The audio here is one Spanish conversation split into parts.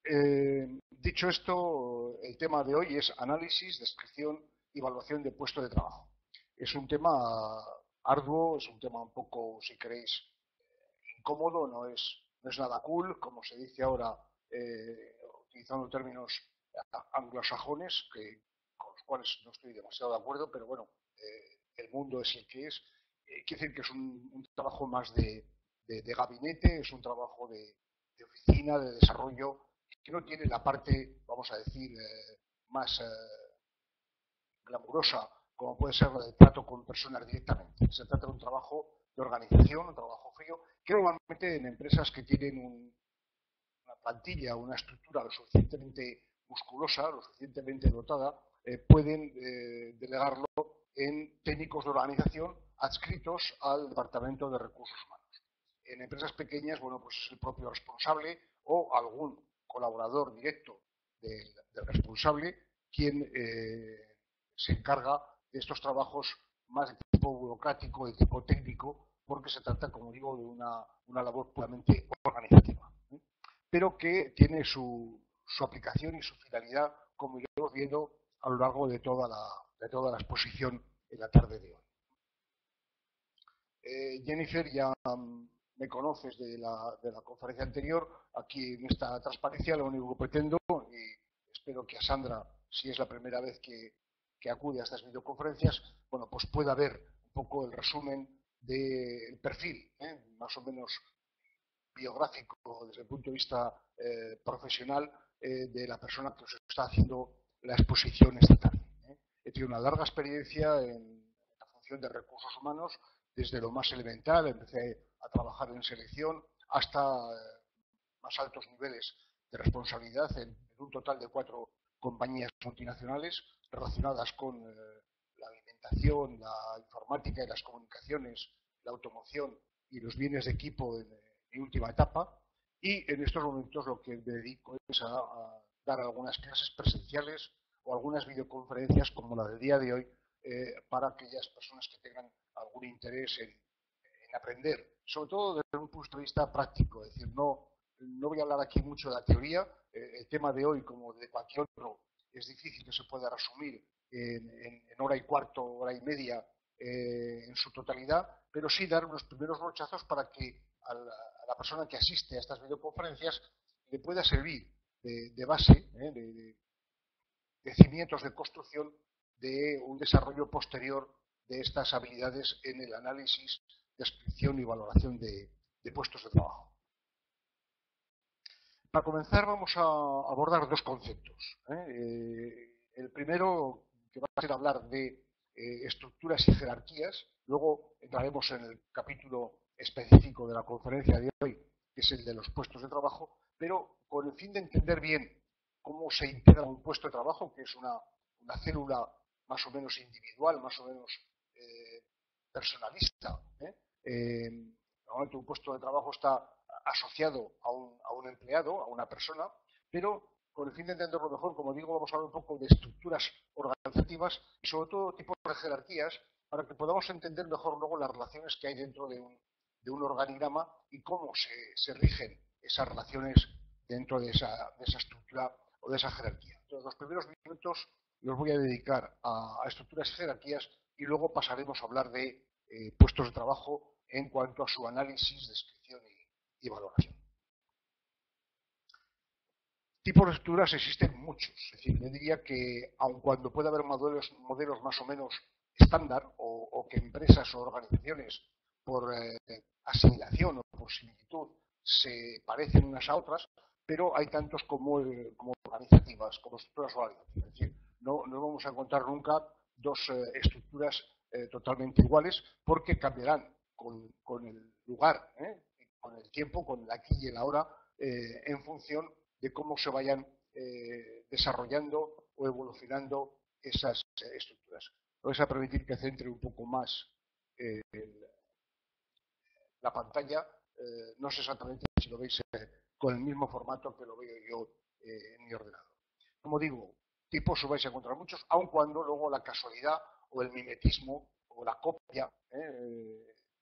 Dicho esto, el tema de hoy es análisis, descripción y evaluación de puestos de trabajo. Es un tema arduo, es un tema un poco, si queréis, incómodo, no es nada cool, como se dice ahora, utilizando términos anglosajones, con los cuales no estoy demasiado de acuerdo, pero bueno, el mundo es el que es. Quiere decir que es un trabajo más de gabinete, es un trabajo de oficina, de desarrollo, que no tiene la parte, vamos a decir, más glamurosa, como puede ser la del trato con personas directamente. Se trata de un trabajo de organización, un trabajo frío, que normalmente en empresas que tienen una plantilla, una estructura lo suficientemente musculosa, lo suficientemente dotada, pueden delegarlo en técnicos de organización adscritos al Departamento de Recursos Humanos. En empresas pequeñas, bueno, pues es el propio responsable o algún colaborador directo del responsable quien se encarga de estos trabajos más de tipo burocrático, de tipo técnico, porque se trata, como digo, de una labor puramente organizativa, ¿eh? Pero que tiene su aplicación y su finalidad, como iremos viendo a lo largo de toda la exposición en la tarde de hoy. Jennifer, ya me conoces de la conferencia anterior. Aquí en esta transparencia lo único que pretendo, y espero que a Sandra, si es la primera vez que acude a estas videoconferencias, bueno, pues pueda ver un poco el resumen del perfil, más o menos biográfico desde el punto de vista profesional de la persona que os está haciendo la exposición esta tarde. He tenido una larga experiencia en la función de recursos humanos, desde lo más elemental, empecé a trabajar en selección, hasta más altos niveles de responsabilidad en un total de 4 compañías multinacionales relacionadas con la alimentación, la informática y las comunicaciones, la automoción y los bienes de equipo en mi última etapa. Y en estos momentos lo que me dedico es a dar algunas clases presenciales o algunas videoconferencias como la del día de hoy para aquellas personas que tengan algún interés en aprender, sobre todo desde un punto de vista práctico. Es decir, no voy a hablar aquí mucho de la teoría. El tema de hoy, como de cualquier otro, es difícil que se pueda resumir en hora y cuarto, hora y media en su totalidad, pero sí dar unos primeros brochazos para que a la persona que asiste a estas videoconferencias le pueda servir de base, de cimientos de construcción de un desarrollo posterior de estas habilidades en el análisis, descripción y valoración de puestos de trabajo. Para comenzar vamos a abordar 2 conceptos. El primero, que va a ser hablar de estructuras y jerarquías. Luego entraremos en el capítulo específico de la conferencia de hoy, que es el de los puestos de trabajo, pero con el fin de entender bien cómo se integra un puesto de trabajo, que es una célula más o menos individual, más o menos personalista. Normalmente un puesto de trabajo está asociado a un empleado, a una persona, pero con el fin de entenderlo mejor, como digo, vamos a hablar un poco de estructuras organizativas y sobre todo tipos de jerarquías para que podamos entender mejor luego las relaciones que hay dentro de un organigrama y cómo se rigen esas relaciones dentro de esa estructura o de esa jerarquía. Entonces, los primeros minutos los voy a dedicar a estructuras y jerarquías y luego pasaremos a hablar de puestos de trabajo en cuanto a su análisis, descripción y valoración. Tipos de estructuras existen muchos. Es decir, yo diría que aun cuando puede haber modelos más o menos estándar o que empresas o organizaciones por asimilación o por similitud se parecen unas a otras, pero hay tantos como organizativas, como estructuras organizativas. Es decir, no vamos a encontrar nunca 2 estructuras totalmente iguales porque cambiarán con el lugar, con el tiempo, con el aquí y el ahora, en función de cómo se vayan desarrollando o evolucionando esas estructuras. Vais a permitir que centre un poco más la pantalla. No sé exactamente si lo veis con el mismo formato que lo veo yo en mi ordenador. Como digo, tipos os vais a encontrar muchos, aun cuando luego la casualidad o el mimetismo o la copia,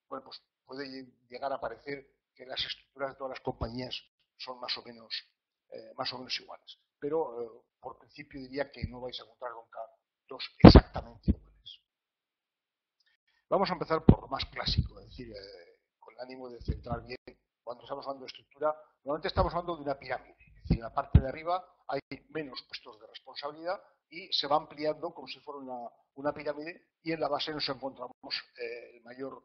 bueno, pues puede llegar a parecer que las estructuras de todas las compañías son más o menos más o menos iguales. Pero por principio diría que no vais a encontrar nunca dos exactamente iguales. Vamos a empezar por lo más clásico, es decir, con el ánimo de centrar bien. Cuando estamos hablando de estructura, normalmente estamos hablando de una pirámide. Es decir, en la parte de arriba hay menos puestos de responsabilidad y se va ampliando como si fuera una pirámide, y en la base nos encontramos el mayor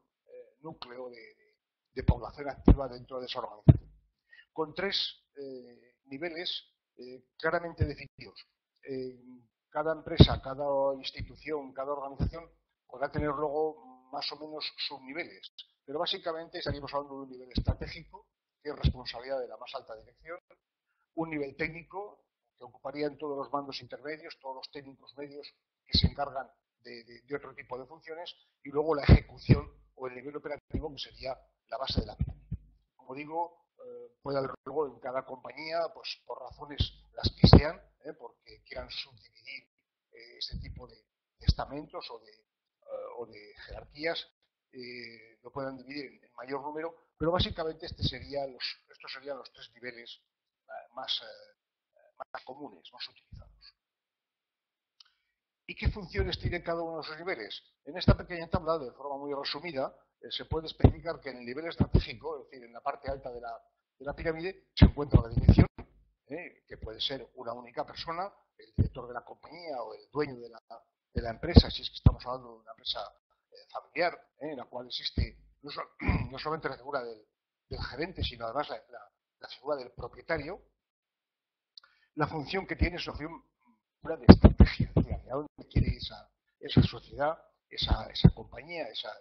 núcleo de población activa dentro de esa organización, con tres niveles claramente definidos. Cada empresa, cada institución, cada organización podrá tener luego más o menos subniveles, pero básicamente estaríamos hablando de un nivel estratégico, que es responsabilidad de la más alta dirección, un nivel técnico, que ocuparía en todos los mandos intermedios, todos los técnicos medios que se encargan de otro tipo de funciones, y luego la ejecución o el nivel operativo, que sería la base de la pirámide. Como digo, puede haber luego en cada compañía, pues por razones las que sean, porque quieran subdividir ese tipo de estamentos o de jerarquías, lo puedan dividir en mayor número, pero básicamente estos serían los tres niveles más comunes, más utilizados. ¿Y qué funciones tiene cada uno de esos niveles? En esta pequeña tabla, de forma muy resumida, se puede especificar que en el nivel estratégico, es decir, en la parte alta de la pirámide, se encuentra la dirección, que puede ser una única persona, el director de la compañía o el dueño de la empresa, si es que estamos hablando de una empresa familiar, en la cual existe no solamente la figura del gerente, sino además la figura del propietario. La función que tiene es una función pura de estrategia, es decir, hacia dónde quiere esa sociedad, esa compañía, esa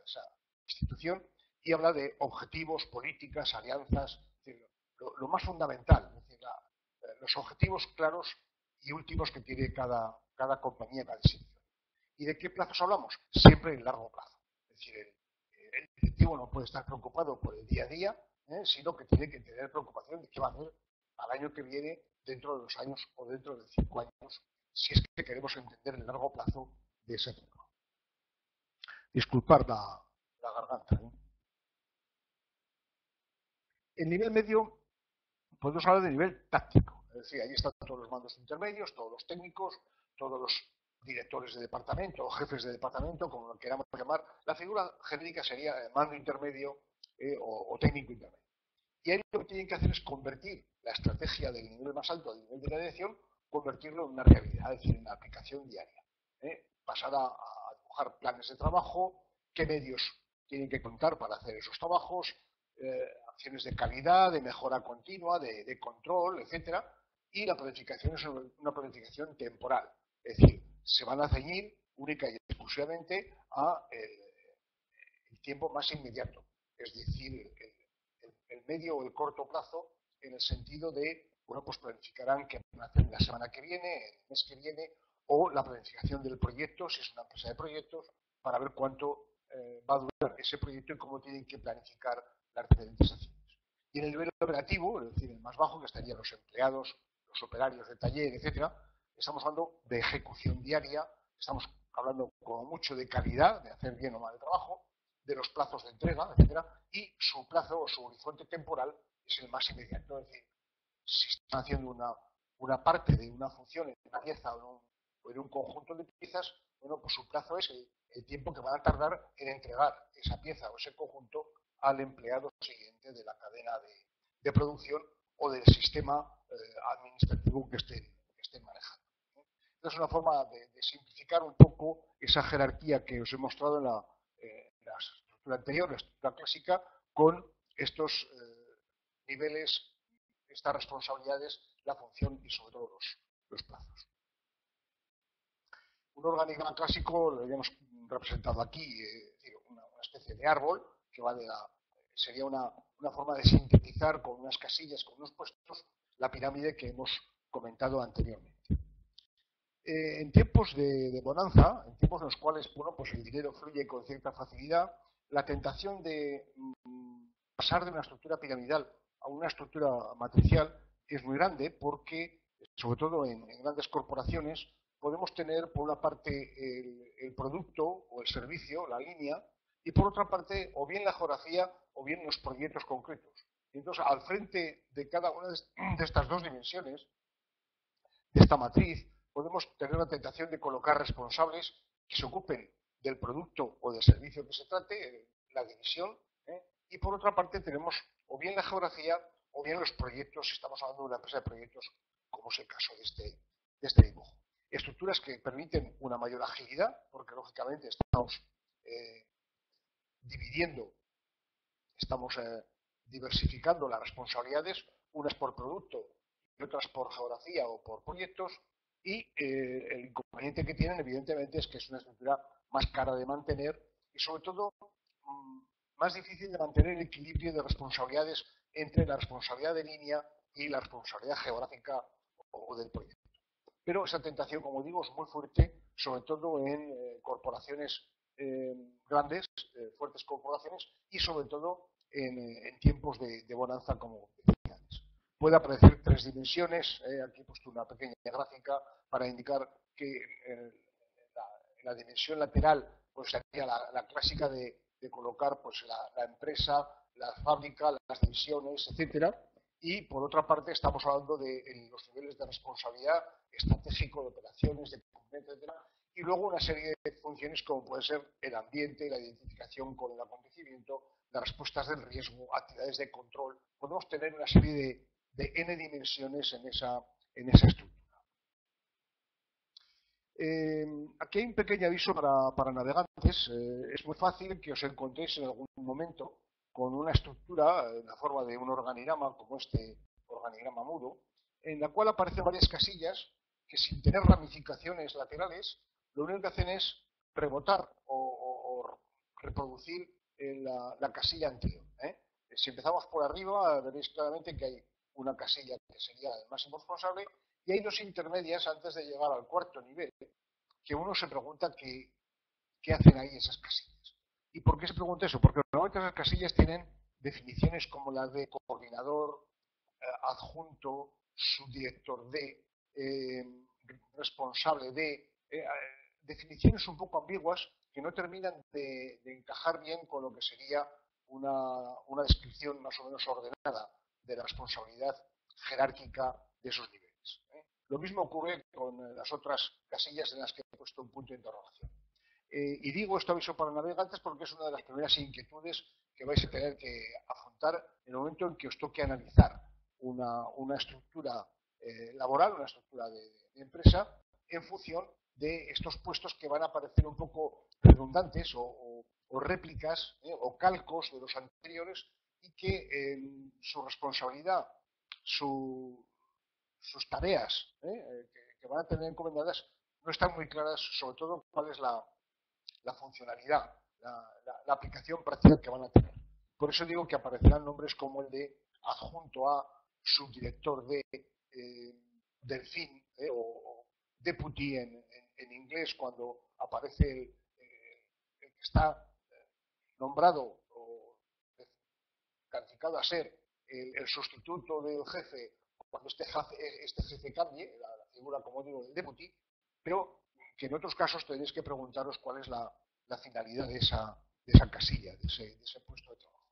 institución, y habla de objetivos, políticas, alianzas, es decir, lo más fundamental, es decir, los objetivos claros y últimos que tiene cada compañía, cada institución. ¿Y de qué plazos hablamos? Siempre en largo plazo. Es decir, el directivo no puede estar preocupado por el día a día, sino que tiene que tener preocupación de qué va a hacer al año que viene, dentro de 2 años o dentro de 5 años, si es que queremos entender el largo plazo de ese tema. Disculpar la garganta. El nivel medio, podemos hablar de nivel táctico. Es decir, ahí están todos los mandos intermedios, todos los técnicos, todos los directores de departamento o jefes de departamento, como lo queramos llamar. La figura genérica sería mando intermedio o técnico intermedio. Y ahí lo que tienen que hacer es convertir la estrategia del nivel más alto al nivel de la dirección, convertirlo en una realidad, es decir, en una aplicación diaria. Pasar a dibujar planes de trabajo, qué medios tienen que contar para hacer esos trabajos, acciones de calidad, de mejora continua, de control, etcétera. Y la planificación es una planificación temporal, es decir, se van a ceñir única y exclusivamente a el tiempo más inmediato, es decir, el medio o el corto plazo, en el sentido de, bueno, pues planificarán qué van a hacer la semana que viene, el mes que viene, o la planificación del proyecto, si es una empresa de proyectos, para ver cuánto va a durar ese proyecto y cómo tienen que planificar las diferentes acciones. Y en el nivel operativo, es decir, el más bajo, que estarían los empleados, los operarios de taller, etcétera, estamos hablando de ejecución diaria, estamos hablando como mucho de calidad, de hacer bien o mal el trabajo, de los plazos de entrega, etcétera, y su plazo o su horizonte temporal es el más inmediato. Es decir, si están haciendo una parte de una función en una pieza o en un conjunto de piezas, bueno, pues su plazo es el tiempo que van a tardar en entregar esa pieza o ese conjunto al empleado siguiente de la cadena de producción o del sistema administrativo que estén manejando. Esta es una forma de simplificar un poco esa jerarquía que os he mostrado en la estructura anterior, la estructura clásica, con estos niveles, estas responsabilidades, la función y sobre todo los plazos. Un organigrama clásico lo habíamos representado aquí, una especie de árbol que va sería una forma de sintetizar con unas casillas, con unos puestos, la pirámide que hemos comentado anteriormente. En tiempos de bonanza, en tiempos en los cuales, bueno, pues el dinero fluye con cierta facilidad, la tentación de pasar de una estructura piramidal a una estructura matricial es muy grande, porque, sobre todo en grandes corporaciones, podemos tener por una parte el producto o el servicio, la línea, y por otra parte o bien la geografía o bien los proyectos concretos. Y entonces, al frente de cada una de estas dos dimensiones, de esta matriz, podemos tener la tentación de colocar responsables que se ocupen del producto o del servicio que se trate, la división, y por otra parte tenemos o bien la geografía o bien los proyectos, si estamos hablando de una empresa de proyectos, como es el caso de este dibujo. Estructuras que permiten una mayor agilidad, porque lógicamente estamos dividiendo, estamos diversificando las responsabilidades, unas por producto y otras por geografía o por proyectos, y el inconveniente que tienen evidentemente es que es una estructura más cara de mantener y sobre todo más difícil de mantener el equilibrio de responsabilidades entre la responsabilidad de línea y la responsabilidad geográfica o del proyecto. Pero esa tentación, como digo, es muy fuerte, sobre todo en corporaciones grandes, fuertes corporaciones, y sobre todo en tiempos de bonanza como decía antes. Puede aparecer tres dimensiones, aquí he puesto una pequeña gráfica para indicar que la dimensión lateral pues sería la clásica de colocar pues la empresa, la fábrica, las divisiones, etcétera. Y por otra parte estamos hablando de los niveles de responsabilidad estratégico, de operaciones, de cumplimiento, etcétera. Y luego una serie de funciones como puede ser el ambiente, la identificación con el acontecimiento, las respuestas del riesgo, actividades de control. Podemos tener una serie de N dimensiones en esa estructura. Aquí hay un pequeño aviso para navegantes. Es muy fácil que os encontréis en algún momento con una estructura en la forma de un organigrama, como este organigrama mudo, en la cual aparecen varias casillas que sin tener ramificaciones laterales, lo único que hacen es rebotar o reproducir la casilla anterior. Si empezamos por arriba, veréis claramente que hay una casilla que sería el máximo responsable y hay dos intermedias antes de llegar al cuarto nivel, que uno se pregunta qué hacen ahí esas casillas. ¿Y por qué se pregunta eso? Porque normalmente esas casillas tienen definiciones como las de coordinador, adjunto, subdirector de, responsable de, definiciones un poco ambiguas que no terminan de encajar bien con lo que sería una descripción más o menos ordenada de la responsabilidad jerárquica de esos niveles. Lo mismo ocurre con las otras casillas en las que he puesto un punto de interrogación. Y digo esto aviso para navegantes porque es una de las primeras inquietudes que vais a tener que afrontar en el momento en que os toque analizar una estructura laboral, una estructura de empresa, en función de estos puestos que van a parecer un poco redundantes o réplicas o calcos de los anteriores y que su responsabilidad, sus tareas que van a tener encomendadas no están muy claras, sobre todo cuál es la funcionalidad, la aplicación práctica que van a tener. Por eso digo que aparecerán nombres como el de adjunto a, subdirector de, delfín o deputy en inglés cuando aparece el que está nombrado o calificado a ser el sustituto del jefe cuando este jefe cambie, la figura, como digo, del deputy, pero que en otros casos tenéis que preguntaros cuál es la finalidad de esa casilla, de ese puesto de trabajo.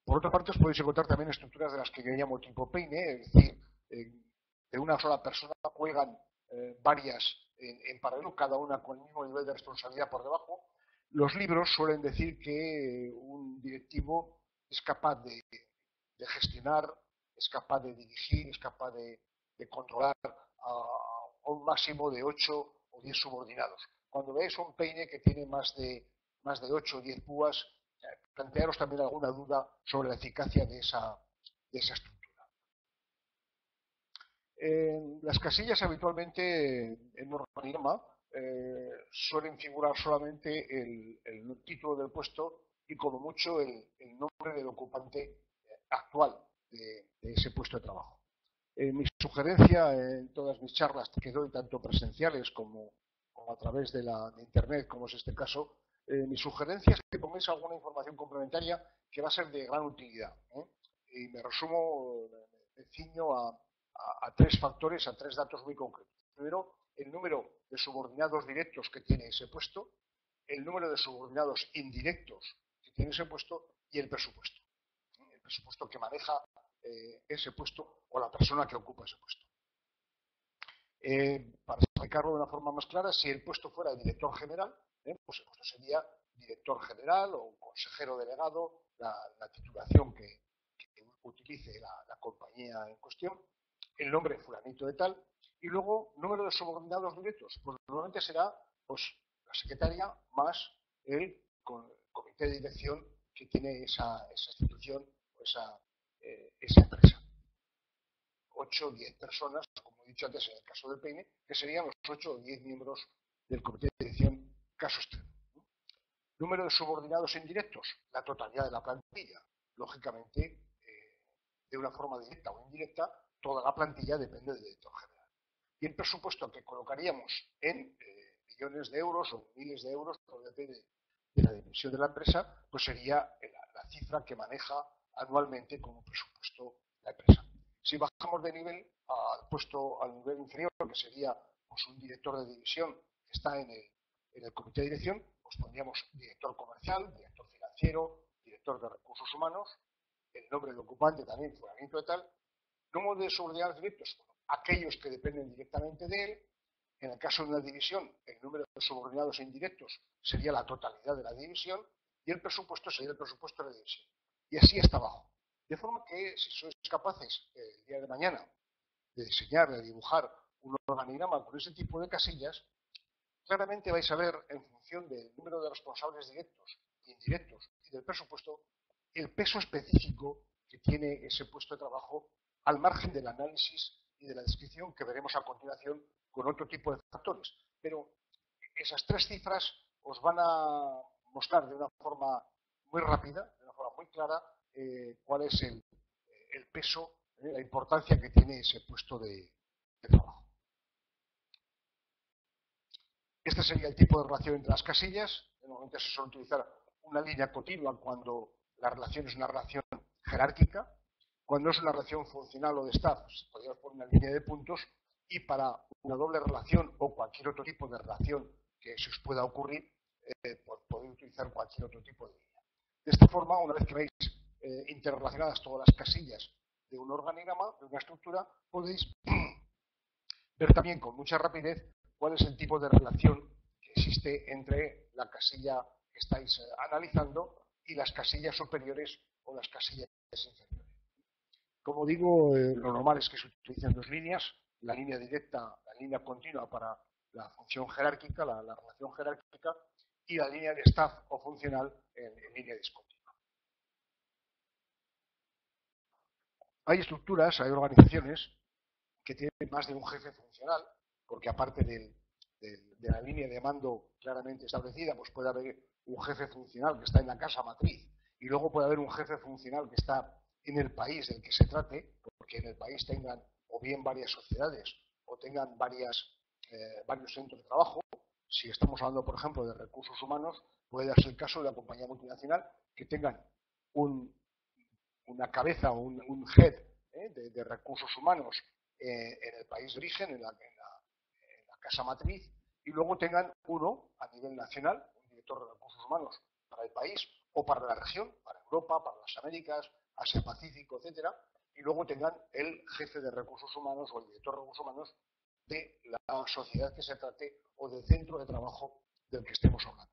Por otra parte, os podéis encontrar también estructuras de las que yo llamo tipo peine, es decir, de una sola persona cuelgan varias en paralelo, cada una con el mismo nivel de responsabilidad por debajo. Los libros suelen decir que un directivo es capaz de gestionar, es capaz de dirigir, es capaz de controlar a un máximo de 8 o 10 subordinados. Cuando veáis un peine que tiene más de 8 o 10 púas, plantearos también alguna duda sobre la eficacia de esa estructura. Las casillas habitualmente en un organigrama suelen figurar solamente el título del puesto y como mucho el nombre del ocupante actual de ese puesto de trabajo. Mi sugerencia en todas mis charlas que doy, tanto presenciales como a través de internet, como es este caso, mi sugerencia es que pongáis alguna información complementaria que va a ser de gran utilidad. Y me resumo, me ciño a tres factores, a tres datos muy concretos. Primero, el número de subordinados directos que tiene ese puesto, el número de subordinados indirectos que tiene ese puesto y el presupuesto. El presupuesto que maneja ese puesto o la persona que ocupa ese puesto. Para explicarlo de una forma más clara, si el puesto fuera director general, pues el puesto sería director general o consejero delegado, la titulación que utilice la compañía en cuestión, el nombre fulanito de tal, y luego número de subordinados directos. Pues normalmente será pues, la secretaria más el comité de dirección que tiene esa institución o esa empresa. 8 o 10 personas, como he dicho antes en el caso del Peine, que serían los 8 o 10 miembros del comité de dirección, caso extremo. Número de subordinados indirectos, la totalidad de la plantilla. Lógicamente, de una forma directa o indirecta, toda la plantilla depende del director general. Y el presupuesto que colocaríamos en millones de euros o miles de euros, todo depende de la dimensión de la empresa, pues sería la cifra que maneja anualmente como presupuesto la empresa. Si bajamos de nivel al puesto al nivel inferior, que sería pues, un director de división que está en el comité de dirección, pues pondríamos director comercial, director financiero, director de recursos humanos, el nombre del ocupante también, fulanito de tal. Número de subordinados directos, bueno, aquellos que dependen directamente de él. En el caso de una división, el número de subordinados indirectos sería la totalidad de la división y el presupuesto sería el presupuesto de la división. Y así hasta abajo. De forma que si sois capaces el día de mañana de diseñar, de dibujar un organigrama con ese tipo de casillas, claramente vais a ver en función del número de responsables directos e indirectos y del presupuesto el peso específico que tiene ese puesto de trabajo al margen del análisis y de la descripción que veremos a continuación con otro tipo de factores. Pero esas tres cifras os van a mostrar de una forma muy rápida, de una forma muy clara, cuál es el peso, la importancia que tiene ese puesto de trabajo. Este sería el tipo de relación entre las casillas. Normalmente se suele utilizar una línea continua cuando la relación es una relación jerárquica. Cuando es una relación funcional o de staff, podríamos poner una línea de puntos. Y para una doble relación o cualquier otro tipo de relación que se os pueda ocurrir, pues podéis utilizar cualquier otro tipo de línea. De esta forma, una vez que veis interrelacionadas todas las casillas de un organigrama, de una estructura, podéis ver también con mucha rapidez cuál es el tipo de relación que existe entre la casilla que estáis analizando y las casillas superiores o las casillas inferiores. Como digo, lo normal es que se utilicen dos líneas, la línea directa, la línea continua para la función jerárquica, la relación jerárquica, y la línea de staff o funcional en línea discontinua. Hay estructuras, hay organizaciones que tienen más de un jefe funcional, porque aparte de la línea de mando claramente establecida, pues puede haber un jefe funcional que está en la casa matriz y luego puede haber un jefe funcional que está en el país del que se trate, porque en el país tengan o bien varias sociedades o tengan varios centros de trabajo. Si estamos hablando, por ejemplo, de recursos humanos, puede darse el caso de la compañía multinacional que tengan una cabeza o un head de recursos humanos en el país de origen, en la casa matriz, y luego tengan uno a nivel nacional, un director de recursos humanos para el país o para la región, para Europa, para las Américas, Asia-Pacífico, etcétera, y luego tengan el jefe de recursos humanos o el director de recursos humanos de la sociedad que se trate o del centro de trabajo del que estemos hablando.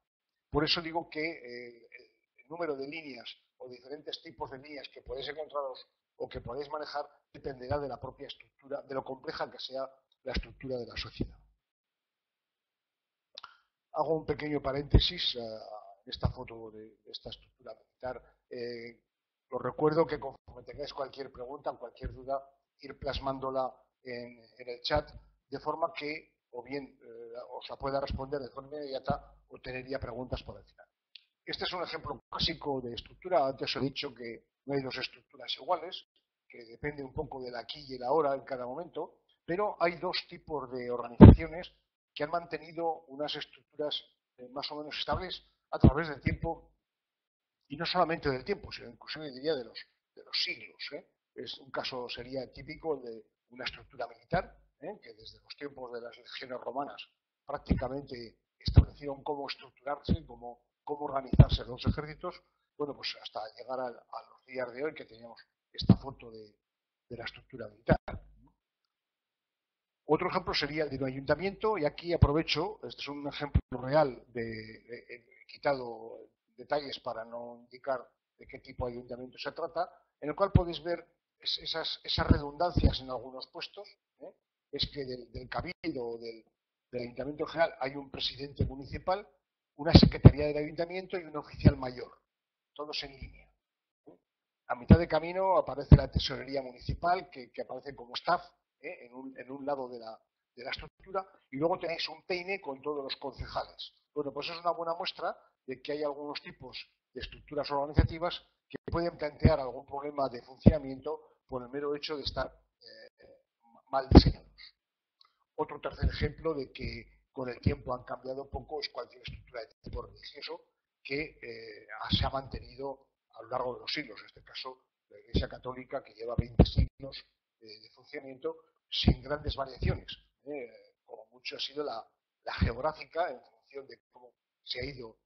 Por eso digo que el número de líneas o diferentes tipos de líneas que podéis encontraros o que podéis manejar dependerá de la propia estructura, de lo compleja que sea la estructura de la sociedad. Hago un pequeño paréntesis en esta foto de esta estructura militar. Os recuerdo que conforme tengáis cualquier pregunta, cualquier duda, ir plasmándola en el chat, de forma que o bien os la pueda responder de forma inmediata o tendría preguntas por el final. Este es un ejemplo clásico de estructura. Antes os he dicho que no hay dos estructuras iguales, que depende un poco del aquí y el ahora en cada momento, pero hay dos tipos de organizaciones que han mantenido unas estructuras más o menos estables a través del tiempo, y no solamente del tiempo, sino inclusive diría de los siglos. Un caso sería típico de una estructura militar, que desde los tiempos de las legiones romanas prácticamente establecieron cómo estructurarse, cómo organizarse los ejércitos, bueno, pues hasta llegar a los días de hoy que teníamos esta foto de la estructura militar. Otro ejemplo sería el de un ayuntamiento, y aquí aprovecho, este es un ejemplo real he quitado detalles para no indicar de qué tipo de ayuntamiento se trata, en el cual podéis ver esas redundancias en algunos puestos. Es que del cabildo o del ayuntamiento general hay un presidente municipal, una secretaría del ayuntamiento y un oficial mayor, todos en línea. A mitad de camino aparece la tesorería municipal, que aparece como staff, en un lado de la estructura, y luego tenéis un peine con todos los concejales. Bueno, pues es una buena muestra de que hay algunos tipos de estructuras organizativas que pueden plantear algún problema de funcionamiento por el mero hecho de estar mal diseñados. Otro tercer ejemplo de que con el tiempo han cambiado poco es cualquier estructura de tipo religioso que se ha mantenido a lo largo de los siglos. En este caso, la Iglesia Católica, que lleva 20 siglos de funcionamiento sin grandes variaciones. Como mucho ha sido la geográfica, en función de cómo se ha ido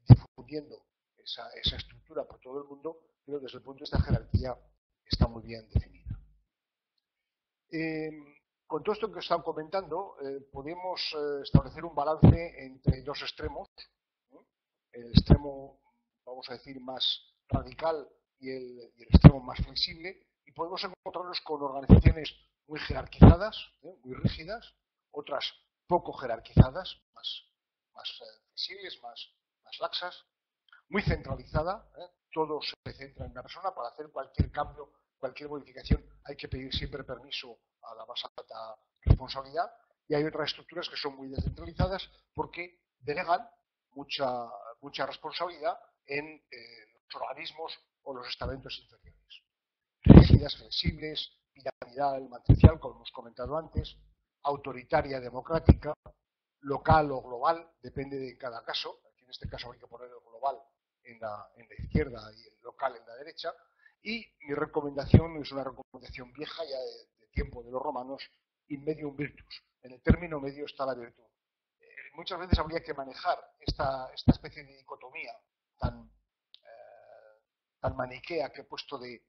difundiendo esa estructura por todo el mundo, pero desde el punto de vista jerarquía está muy bien definida. Con todo esto que os he estado comentando, podemos establecer un balance entre dos extremos. El extremo, vamos a decir, más radical y el extremo más flexible, y podemos encontrarnos con organizaciones muy jerarquizadas, muy rígidas, otras poco jerarquizadas, más flexibles, más laxas, muy centralizada, todo se centra en una persona. Para hacer cualquier cambio, cualquier modificación, hay que pedir siempre permiso a la más alta responsabilidad, y hay otras estructuras que son muy descentralizadas porque delegan mucha responsabilidad en los organismos o los estamentos inferiores. Rígidas, flexibles, piramidal, matricial, como hemos comentado antes, autoritaria, democrática, local o global, depende de cada caso. Aquí en este caso hay que poner el global en la izquierda y el local en la derecha. Y mi recomendación es una recomendación vieja, ya de tiempo de los romanos: in medium virtus. En el término medio está la virtud. Muchas veces habría que manejar esta especie de dicotomía tan maniquea que he puesto de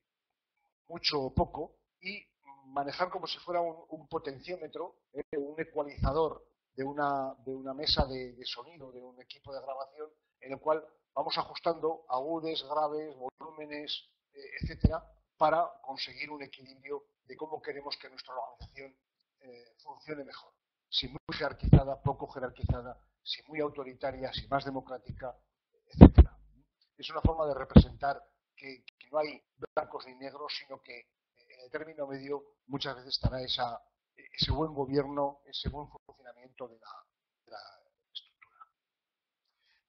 mucho o poco, y manejar como si fuera un potenciómetro, un ecualizador de una mesa de sonido, de un equipo de grabación, en el cual vamos ajustando agudes, graves, volúmenes, etcétera, para conseguir un equilibrio de cómo queremos que nuestra organización funcione mejor. Si muy jerarquizada, poco jerarquizada, si muy autoritaria, si más democrática, etcétera. Es una forma de representar que no hay blancos ni negros, sino que en el término medio muchas veces estará ese buen gobierno, ese buen funcionamiento de la estructura.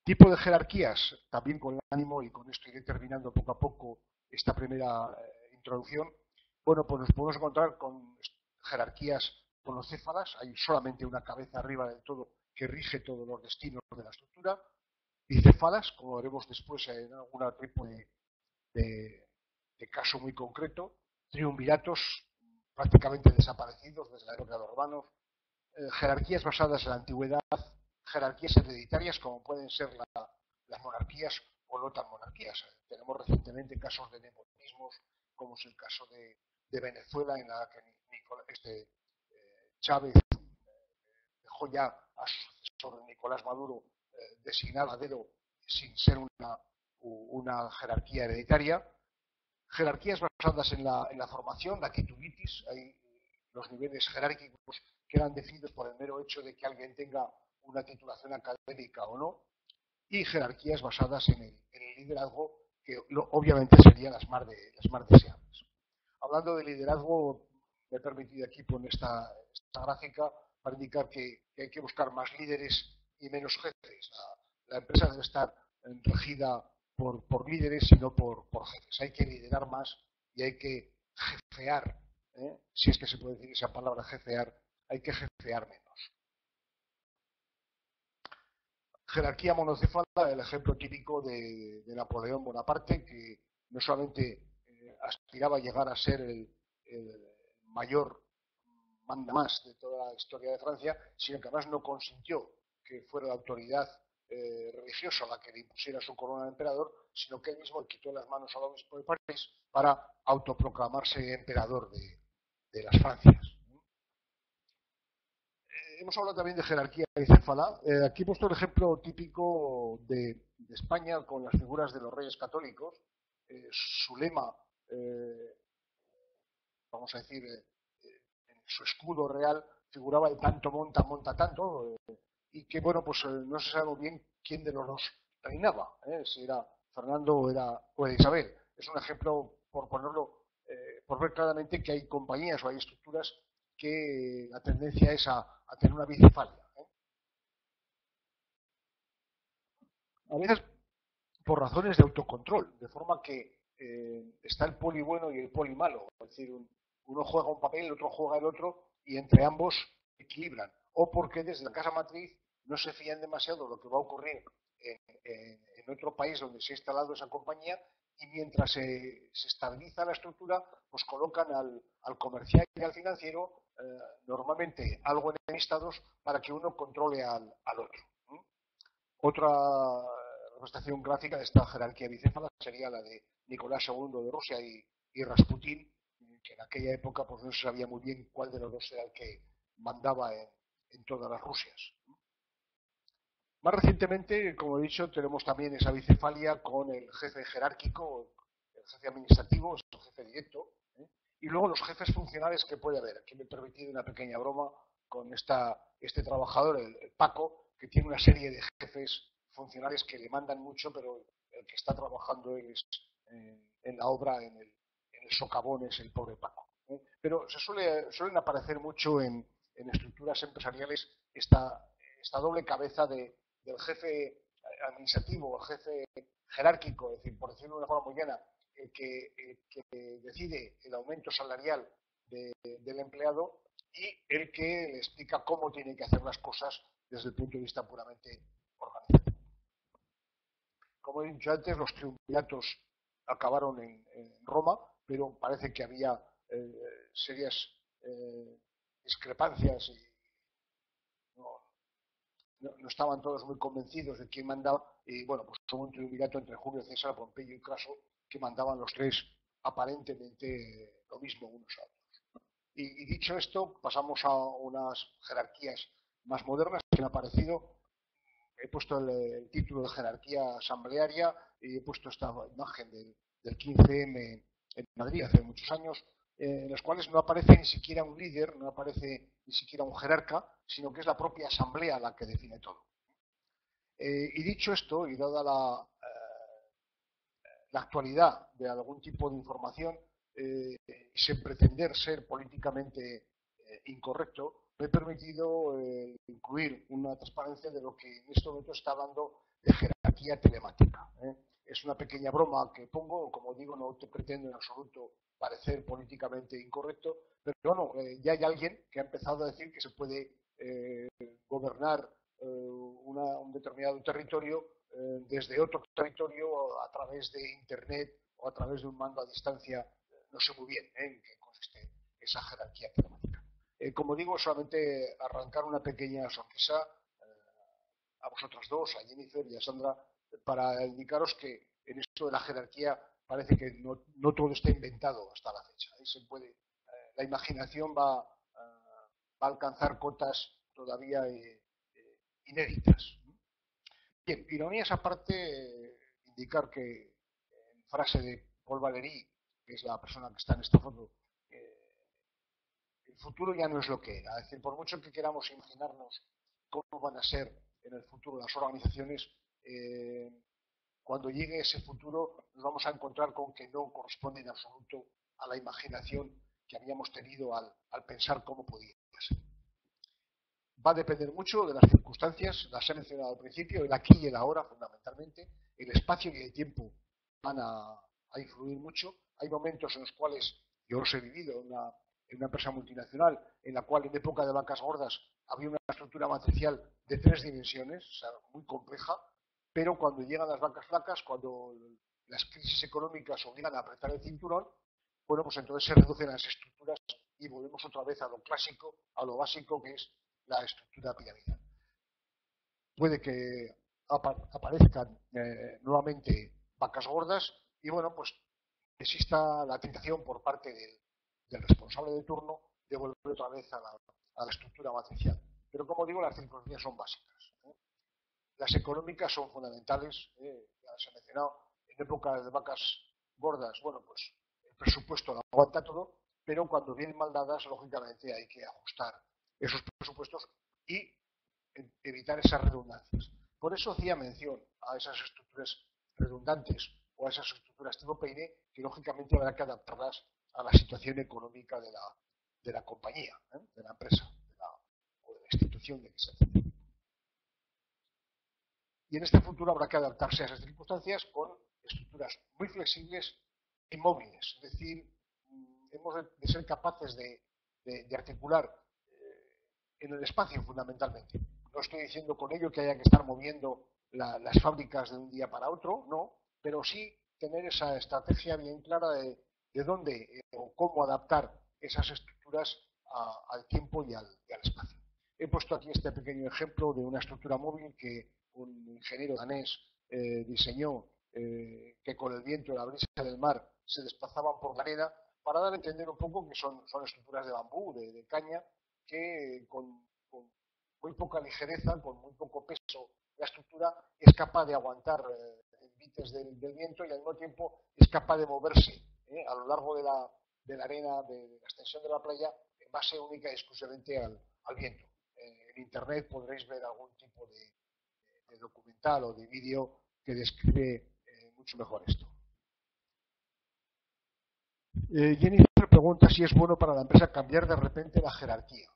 Tipo de jerarquías, también con el ánimo, y con esto iré terminando poco a poco esta primera introducción. Bueno, pues nos podemos encontrar con jerarquías monocéfalas. Hay solamente una cabeza arriba del todo que rige todos los destinos de la estructura. Bicéfalas, como veremos después en algún tipo de caso muy concreto. Triunviratos, prácticamente desaparecidos desde la época de los romanos. Jerarquías basadas en la antigüedad, jerarquías hereditarias, como pueden ser las monarquías o no tan monarquías. Tenemos recientemente casos de nepotismos, como es el caso de Venezuela, en la que Chávez dejó ya a su sucesor Nicolás Maduro designar a dedo sin ser una jerarquía hereditaria. Jerarquías basadas en la formación, la titulitis. Hay los niveles jerárquicos quedan definidos por el mero hecho de que alguien tenga una titulación académica o no. Y jerarquías basadas en el liderazgo, que obviamente serían las más deseables. Hablando de liderazgo, me he permitido aquí poner esta gráfica para indicar que hay que buscar más líderes y menos jefes. La empresa debe estar regida por líderes y no por jefes. Hay que liderar más y hay que jefear, si es que se puede decir esa palabra, jefear, hay que jefear menos. Jerarquía monocéfala, el ejemplo típico de Napoleón Bonaparte, que no solamente aspiraba a llegar a ser el mayor mandamás de toda la historia de Francia, sino que además no consintió que fuera la autoridad religioso a la que le impusiera su corona de emperador, sino que él mismo le quitó las manos al obispo de París para autoproclamarse emperador de las Francias. Hemos hablado también de jerarquía bicéfala. Aquí he puesto el ejemplo típico de España con las figuras de los reyes católicos. Su lema, vamos a decir, en su escudo real figuraba el tanto monta, monta tanto, y que, bueno, pues no se sabe muy bien quién de los dos reinaba, si era Fernando o era Isabel. Es un ejemplo, por ponerlo, por ver claramente que hay compañías o hay estructuras que la tendencia es a tener una bicefalia. A veces por razones de autocontrol, de forma que está el poli bueno y el poli malo. Es decir, uno juega un papel, el otro juega el otro, y entre ambos equilibran. O porque desde la casa matriz no se fían demasiado de lo que va a ocurrir en otro país donde se ha instalado esa compañía, y mientras se estabiliza la estructura, pues colocan al comercial y al financiero normalmente algo enemistados para que uno controle al otro. Otra representación gráfica de esta jerarquía bicéfala sería la de Nicolás II de Rusia y Rasputín, que en aquella época pues no se sabía muy bien cuál de los dos era el que mandaba en todas las Rusias. Más recientemente, como he dicho, tenemos también esa bicefalia con el jefe jerárquico, el jefe administrativo, el jefe directo, y luego los jefes funcionales que puede haber. Aquí me he permitido una pequeña broma con este trabajador, el Paco, que tiene una serie de jefes funcionales que le mandan mucho, pero el que está trabajando él es en la obra, en el socavón, es el pobre Paco. Pero suelen aparecer mucho en estructuras empresariales esta doble cabeza del jefe administrativo, el jefe jerárquico, es decir, por decirlo de una forma muy llana, el que decide el aumento salarial del empleado, y el que le explica cómo tiene que hacer las cosas desde el punto de vista puramente organizativo. Como he dicho antes, los triunviratos acabaron en Roma, pero parece que había serias discrepancias y no estaban todos muy convencidos de quién mandaba, y bueno, pues hubo un triunvirato entre Julio César, Pompeyo y Craso, que mandaban los tres aparentemente lo mismo unos a otros. Y dicho esto, pasamos a unas jerarquías más modernas que me ha parecido. He puesto el título de jerarquía asamblearia y he puesto esta imagen del 15M en Madrid hace muchos años, en los cuales no aparece ni siquiera un líder, no aparece ni siquiera un jerarca, sino que es la propia asamblea la que define todo. Y dicho esto, y dada la actualidad de algún tipo de información, sin pretender ser políticamente incorrecto, me he permitido incluir una transparencia de lo que en este momento está hablando de jerarquía telemática. Es una pequeña broma que pongo, como digo, no te pretendo en absoluto parecer políticamente incorrecto, pero bueno, ya hay alguien que ha empezado a decir que se puede gobernar un determinado territorio desde otro territorio a través de Internet o a través de un mando a distancia. No sé muy bien en qué consiste esa jerarquía telemática. Como digo, solamente arrancar una pequeña sonrisa a vosotras dos, a Jennifer y a Sandra, para indicaros que en esto de la jerarquía parece que no todo está inventado hasta la fecha. La imaginación va a alcanzar cotas todavía inéditas. Bien, ironías aparte, indicar que en frase de Paul Valéry, que es la persona que está en esta foto, el futuro ya no es lo que era. Es decir, por mucho que queramos imaginarnos cómo van a ser en el futuro las organizaciones, cuando llegue ese futuro nos vamos a encontrar con que no corresponde en absoluto a la imaginación que habíamos tenido al pensar cómo podía ser. Va a depender mucho de las circunstancias, las he mencionado al principio, el aquí y el ahora fundamentalmente, el espacio y el tiempo van a influir mucho. Hay momentos en los cuales, yo los he vivido en una empresa multinacional, en la cual en época de vacas gordas había una estructura matricial de 3 dimensiones, o sea, muy compleja, pero cuando llegan las vacas flacas, cuando las crisis económicas obligan a apretar el cinturón, bueno, pues entonces se reducen las estructuras y volvemos otra vez a lo clásico, a lo básico, que es la estructura piramidal. Puede que aparezcan nuevamente vacas gordas y bueno, pues exista la tentación por parte del responsable de turno de volver otra vez a la estructura matricial. Pero como digo, las circunstancias son básicas. Las económicas son fundamentales, ya se ha mencionado, en épocas de vacas gordas, bueno, pues el presupuesto lo aguanta todo, pero cuando vienen mal dadas, lógicamente hay que ajustar esos presupuestos y evitar esas redundancias. Por eso hacía mención a esas estructuras redundantes o a esas estructuras tipo Peine, que lógicamente habrá que adaptarlas a la situación económica de la compañía, de la empresa, o de la institución de que se trate. Y en este futuro habrá que adaptarse a esas circunstancias con estructuras muy flexibles y móviles. Es decir, hemos de ser capaces de articular en el espacio fundamentalmente. No estoy diciendo con ello que haya que estar moviendo las fábricas de un día para otro, no, pero sí tener esa estrategia bien clara de dónde o cómo adaptar esas estructuras al tiempo y al espacio. He puesto aquí este pequeño ejemplo de una estructura móvil que un ingeniero danés diseñó, que con el viento y la brisa del mar se desplazaban por la arena, para dar a entender un poco que son estructuras de bambú, de caña, que con muy poca ligereza, con muy poco peso, la estructura es capaz de aguantar embites del viento y al mismo tiempo es capaz de moverse a lo largo de la arena, de la extensión de la playa, en base única y exclusivamente al viento. En Internet podréis ver algún tipo de documental o de vídeo que describe mucho mejor esto. Jennifer pregunta si es bueno para la empresa cambiar de repente la jerarquía.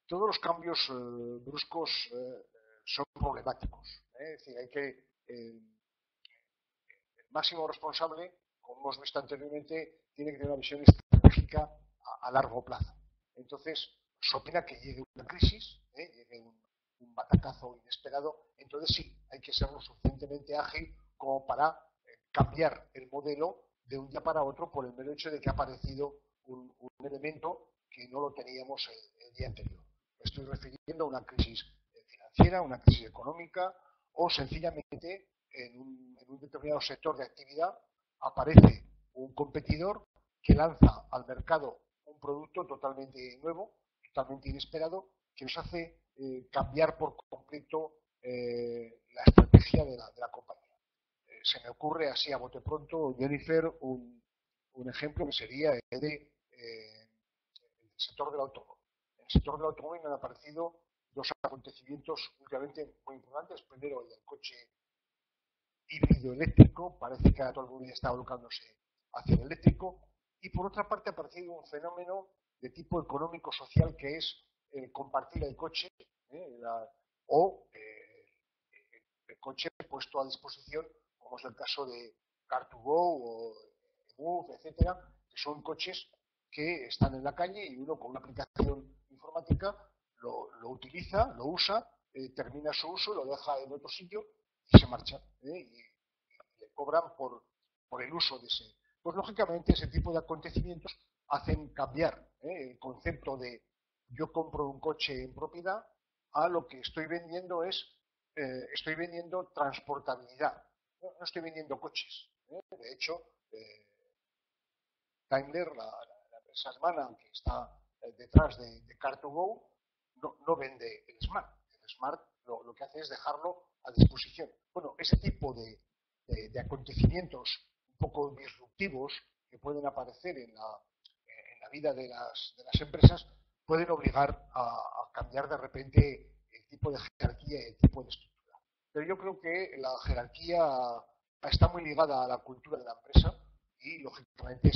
Todos los cambios bruscos son problemáticos. Es decir, hay que el máximo responsable, como hemos visto anteriormente, tiene que tener una visión estratégica a largo plazo. Entonces, se opina que llegue una crisis, llegue un batacazo inesperado, entonces sí, hay que ser lo suficientemente ágil como para cambiar el modelo de un día para otro por el mero hecho de que ha aparecido un elemento que no lo teníamos el día anterior. Me estoy refiriendo a una crisis financiera, una crisis económica o sencillamente en un determinado sector de actividad aparece un competidor que lanza al mercado un producto totalmente nuevo, totalmente inesperado, que nos hace cambiar por completo la estrategia de la compañía. Se me ocurre así a bote pronto, Jennifer, un ejemplo que sería el de el sector del automóvil. En el sector del automóvil me han aparecido dos acontecimientos últimamente muy importantes. Primero, el del coche híbrido eléctrico, parece que ahora todo el mundo está volcándose hacia el eléctrico. Y por otra parte, ha aparecido un fenómeno de tipo económico-social que es compartir el coche o el coche puesto a disposición, como es el caso de Car2Go o Move, etcétera, que son coches que están en la calle y uno con una aplicación informática lo utiliza, lo usa, termina su uso, lo deja en otro sitio y se marcha. Y le cobran por el uso de ese. Pues lógicamente ese tipo de acontecimientos hacen cambiar el concepto de yo compro un coche en propiedad a lo que estoy vendiendo estoy vendiendo transportabilidad. No estoy vendiendo coches. De hecho, Daimler, la empresa alemana que está detrás de Car2Go, no vende el Smart. El Smart lo que hace es dejarlo a disposición. Bueno, ese tipo de acontecimientos un poco disruptivos que pueden aparecer en la vida de las empresas pueden obligar a cambiar de repente el tipo de jerarquía y el tipo de estructura. Pero yo creo que la jerarquía está muy ligada a la cultura de la empresa y lógicamente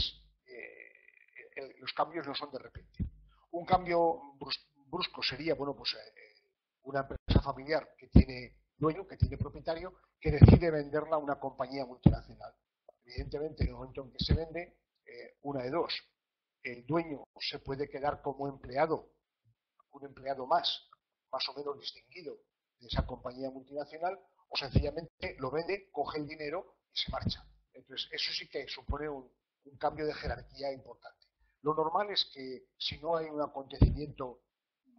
los cambios no son de repente. Un cambio brusco sería, bueno, pues una empresa familiar que tiene dueño, que tiene propietario, que decide venderla a una compañía multinacional. Evidentemente, en el momento en que se vende, una de dos. El dueño se puede quedar como empleado, un empleado más o menos distinguido de esa compañía multinacional, o sencillamente lo vende, coge el dinero y se marcha. Entonces, eso sí que supone un cambio de jerarquía importante. Lo normal es que si no hay un acontecimiento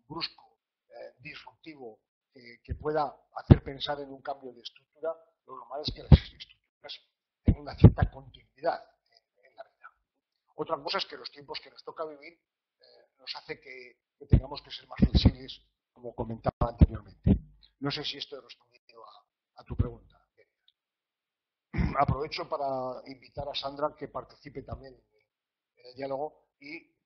brusco, disruptivo que pueda hacer pensar en un cambio de estructura, lo normal es que las estructuras tengan una cierta continuidad en la vida. Otra cosa es que los tiempos que nos toca vivir nos hace que tengamos que ser más flexibles, como comentaba anteriormente. No sé si esto he respondido a tu pregunta. Aprovecho para invitar a Sandra que participe también en el diálogo y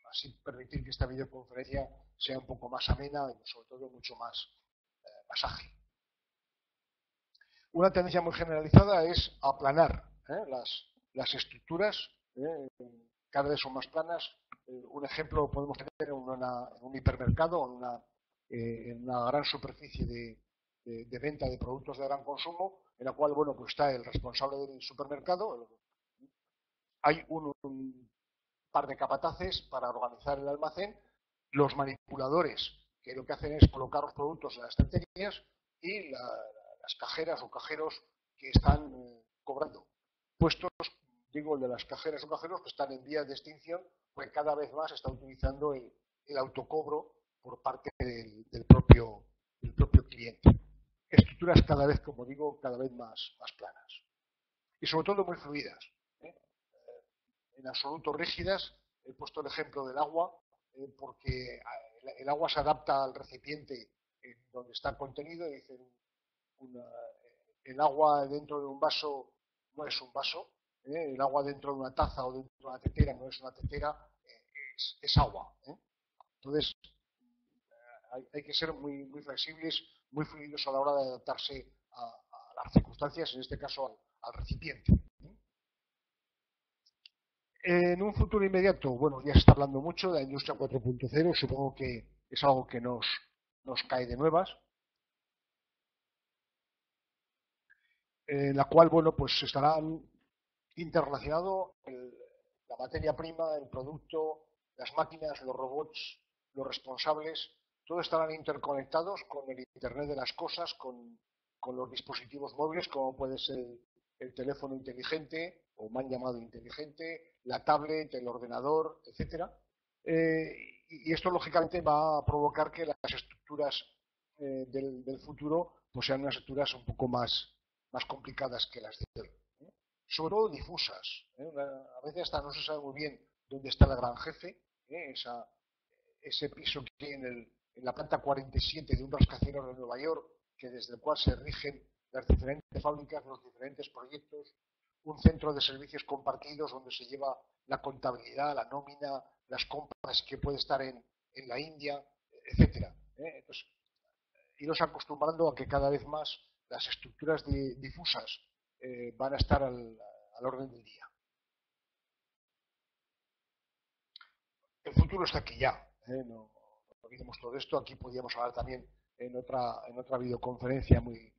así permitir que esta videoconferencia sea un poco más amena y sobre todo mucho más ágil. Una tendencia muy generalizada es aplanar las estructuras, cada vez son más planas. Un ejemplo podemos tener en un hipermercado, en una gran superficie de venta de productos de gran consumo, en la cual, bueno, pues está el responsable del supermercado. Hay un par de capataces para organizar el almacén, los manipuladores, que lo que hacen es colocar los productos en las estanterías, y las cajeras o cajeros que están cobrando. Puestos, digo, el de las cajeras o cajeros que están en vías de extinción, pues cada vez más se está utilizando el autocobro por parte del propio cliente. Estructuras cada vez, como digo, cada vez más planas. Y sobre todo muy fluidas. En absoluto rígidas. He puesto el ejemplo del agua, porque el agua se adapta al recipiente donde está contenido. Dicen, el agua dentro de un vaso no es un vaso, el agua dentro de una taza o dentro de una tetera no es una tetera, es agua. Entonces, hay que ser muy flexibles, muy fluidos a la hora de adaptarse a las circunstancias, en este caso al recipiente. En un futuro inmediato, bueno, ya se está hablando mucho de la industria 4.0, supongo que es algo que nos cae de nuevas, en la cual, bueno, pues estarán interrelacionado la materia prima, el producto, las máquinas, los robots, los responsables, todos estarán interconectados con el Internet de las cosas, con los dispositivos móviles, como puede ser el teléfono inteligente, o mal llamado inteligente, la tablet, el ordenador, etcétera. Y esto, lógicamente, va a provocar que las estructuras del futuro pues sean unas estructuras un poco más complicadas que las de hoy. Sobre todo difusas. A veces hasta no se sabe muy bien dónde está el gran jefe, ese piso que hay en la planta 47 de un rascacielos de Nueva York, que desde el cual se rigen las diferentes fábricas, los diferentes proyectos, un centro de servicios compartidos donde se lleva la contabilidad, la nómina, las compras, que puede estar en la India, etcétera. Entonces, iros acostumbrando a que cada vez más las estructuras difusas van a estar al orden del día. El futuro está aquí ya. No olvidemos todo esto. Aquí podríamos hablar también en otra videoconferencia muy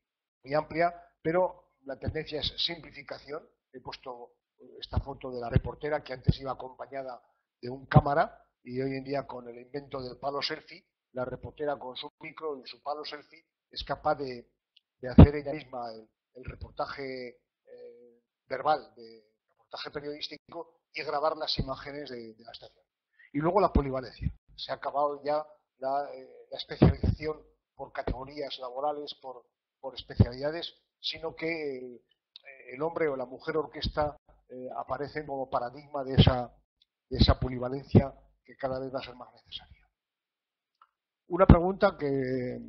amplia, pero la tendencia es simplificación. He puesto esta foto de la reportera que antes iba acompañada de un cámara, y hoy en día, con el invento del palo selfie, la reportera con su micro y su palo selfie es capaz de hacer ella misma el reportaje verbal, de reportaje periodístico, y grabar las imágenes de la estación. Y luego la polivalencia. Se ha acabado ya la especialización por categorías laborales, por especialidades, sino que el hombre o la mujer orquesta aparecen como paradigma de esa polivalencia que cada vez va a ser más necesaria. Una pregunta que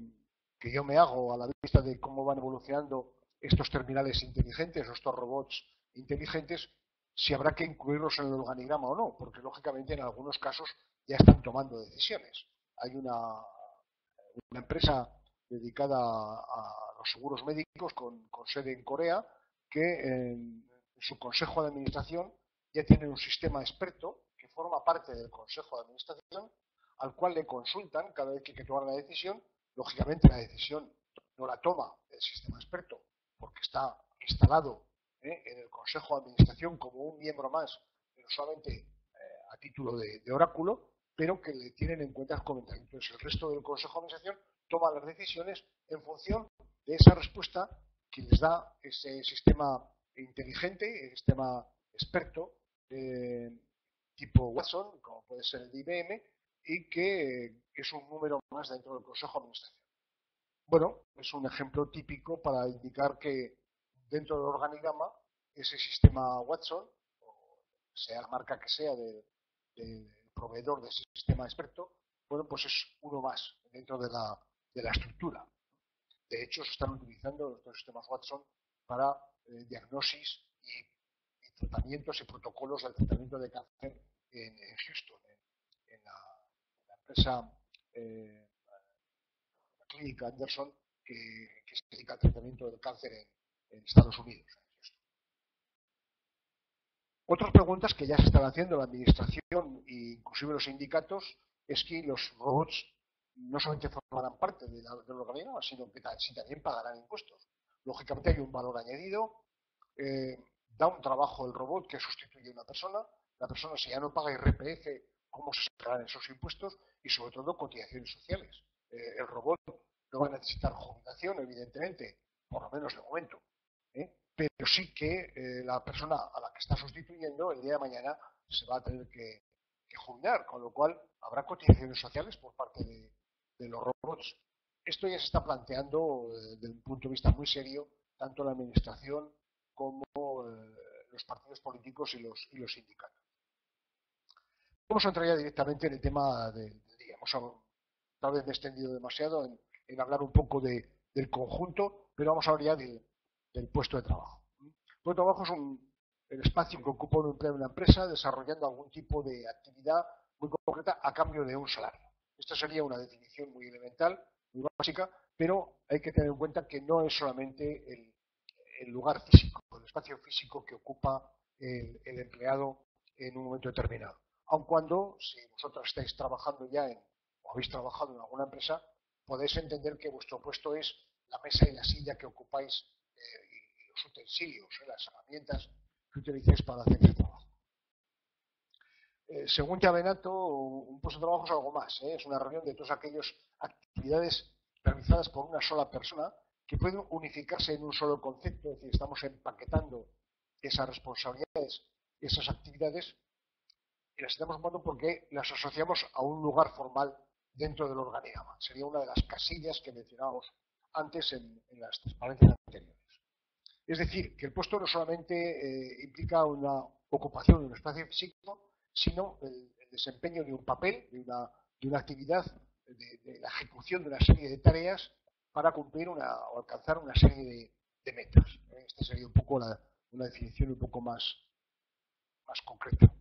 yo me hago a la vista de cómo van evolucionando estos terminales inteligentes, estos robots inteligentes, si habrá que incluirlos en el organigrama o no, porque lógicamente en algunos casos ya están tomando decisiones. Hay una empresa dedicada a los seguros médicos con sede en Corea, que en su consejo de administración ya tiene un sistema experto que forma parte del consejo de administración, al cual le consultan cada vez que hay que tomar una decisión. Lógicamente la decisión no la toma el sistema experto, porque está instalado en el consejo de administración como un miembro más, pero solamente a título de oráculo, pero que le tienen en cuenta el comentario. Entonces el resto del consejo de administración toma las decisiones en función de esa respuesta que les da ese sistema inteligente, el sistema experto, tipo Watson, como puede ser el de IBM, y que es un número más dentro del consejo de administración. Bueno, es un ejemplo típico para indicar que dentro del organigrama ese sistema Watson, o sea la marca que sea del proveedor de ese sistema experto, bueno, pues es uno más dentro de la estructura. De hecho, se están utilizando estos sistemas Watson para diagnosis y tratamientos y protocolos del tratamiento de cáncer en Houston, en la empresa eh, la clínica Anderson que se dedica al tratamiento del cáncer en Estados Unidos. Otras preguntas que ya se están haciendo la administración e inclusive los sindicatos es que los robots no solamente formarán parte del organigrama, sino que también pagarán impuestos. Lógicamente hay un valor añadido, da un trabajo el robot que sustituye a una persona, la persona si ya no paga IRPF, cómo se pagarán esos impuestos y sobre todo cotizaciones sociales. El robot no va a necesitar jubilación, evidentemente, por lo menos de momento, pero sí que la persona a la que está sustituyendo el día de mañana se va a tener que jubilar, con lo cual habrá cotizaciones sociales por parte de los robots. Esto ya se está planteando desde un punto de vista muy serio, tanto la administración como los partidos políticos y los sindicatos. Vamos a entrar ya directamente en el tema del día. Tal vez me he extendido demasiado en hablar un poco del conjunto, pero vamos a hablar ya del puesto de trabajo. El puesto de trabajo es el espacio que ocupa un empleado en una empresa desarrollando algún tipo de actividad muy concreta a cambio de un salario. Esta sería una definición muy elemental, muy básica, pero hay que tener en cuenta que no es solamente el lugar físico, el espacio físico que ocupa el empleado en un momento determinado. Aun cuando, si vosotros estáis trabajando ya o habéis trabajado en alguna empresa, podéis entender que vuestro puesto es la mesa y la silla que ocupáis y los utensilios, las herramientas que utilicéis para hacer ese trabajo. Según Chavenato, un puesto de trabajo es algo más, es una reunión de todas aquellas actividades realizadas por una sola persona que pueden unificarse en un solo concepto, es decir, estamos empaquetando esas responsabilidades, esas actividades, y las estamos tomando porque las asociamos a un lugar formal dentro del organigrama. Sería una de las casillas que mencionábamos antes en las transparencias anteriores. Es decir, que el puesto no solamente implica una ocupación de un espacio físico, sino el desempeño de un papel, de una actividad, de la ejecución de una serie de tareas para cumplir o alcanzar una serie de metas. Esta sería un poco una definición un poco más concreta.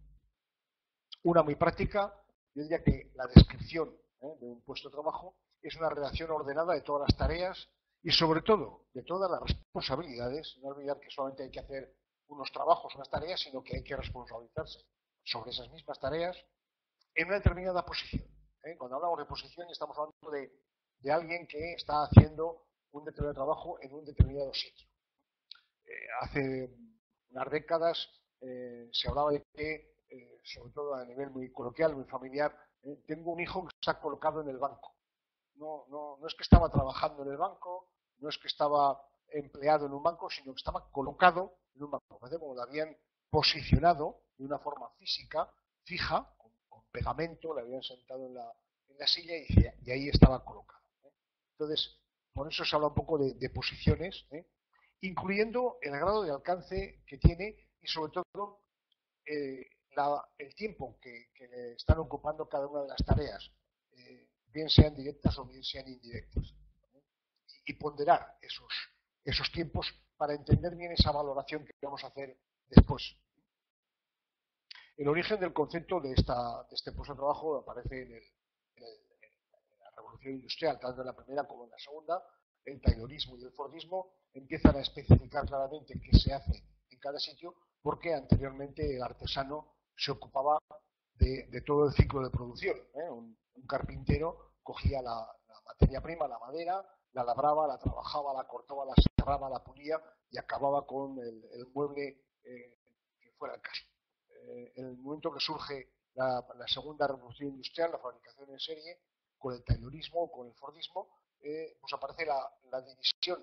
Una muy práctica, yo diría que la descripción de un puesto de trabajo es una redacción ordenada de todas las tareas y sobre todo de todas las responsabilidades. No olvidar que solamente hay que hacer unos trabajos, unas tareas, sino que hay que responsabilizarse sobre esas mismas tareas en una determinada posición. Cuando hablamos de posición estamos hablando de alguien que está haciendo un determinado trabajo en un determinado sitio. Hace unas décadas se hablaba de que, sobre todo a nivel muy coloquial, muy familiar, tengo un hijo que está colocado en el banco. No es que estaba trabajando en el banco, no es que estaba empleado en un banco, sino que estaba colocado en un banco. Como lo habían posicionado de una forma física, fija, con pegamento, le habían sentado en la silla y ahí estaba colocado. Entonces, por eso se habla un poco de posiciones, incluyendo el grado de alcance que tiene y sobre todo el tiempo que le están ocupando cada una de las tareas, bien sean directas o bien sean indirectas. Y ponderar esos tiempos para entender bien esa valoración que vamos a hacer después. El origen del concepto de este puesto de trabajo aparece en la revolución industrial, tanto en la primera como en la segunda. El taylorismo y el fordismo empiezan a especificar claramente qué se hace en cada sitio, porque anteriormente el artesano se ocupaba de todo el ciclo de producción. Un carpintero cogía la materia prima, la madera, la labraba, la trabajaba, la cortaba, la cerraba, la pulía y acababa con el mueble que fuera el caso. En el momento que surge la segunda revolución industrial, la fabricación en serie, con el taylorismo, con el fordismo, pues aparece la división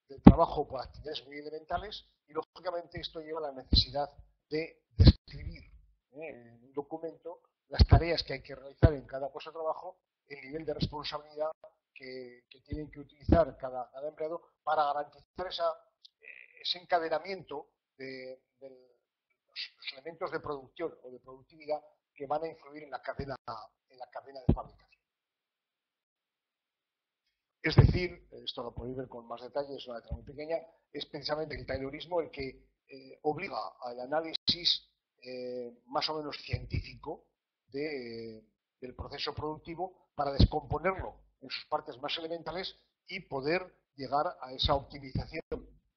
del trabajo por actividades muy elementales y lógicamente esto lleva a la necesidad de describir en un documento las tareas que hay que realizar en cada puesto de trabajo, el nivel de responsabilidad que tienen que utilizar cada empleado para garantizar ese encadenamiento de los elementos de producción o de productividad que van a influir en la cadena de fabricación. Es decir, esto lo podéis ver con más detalle, es una letra muy pequeña, es precisamente el Taylorismo el que obliga al análisis más o menos científico del proceso productivo para descomponerlo en sus partes más elementales y poder llegar a esa optimización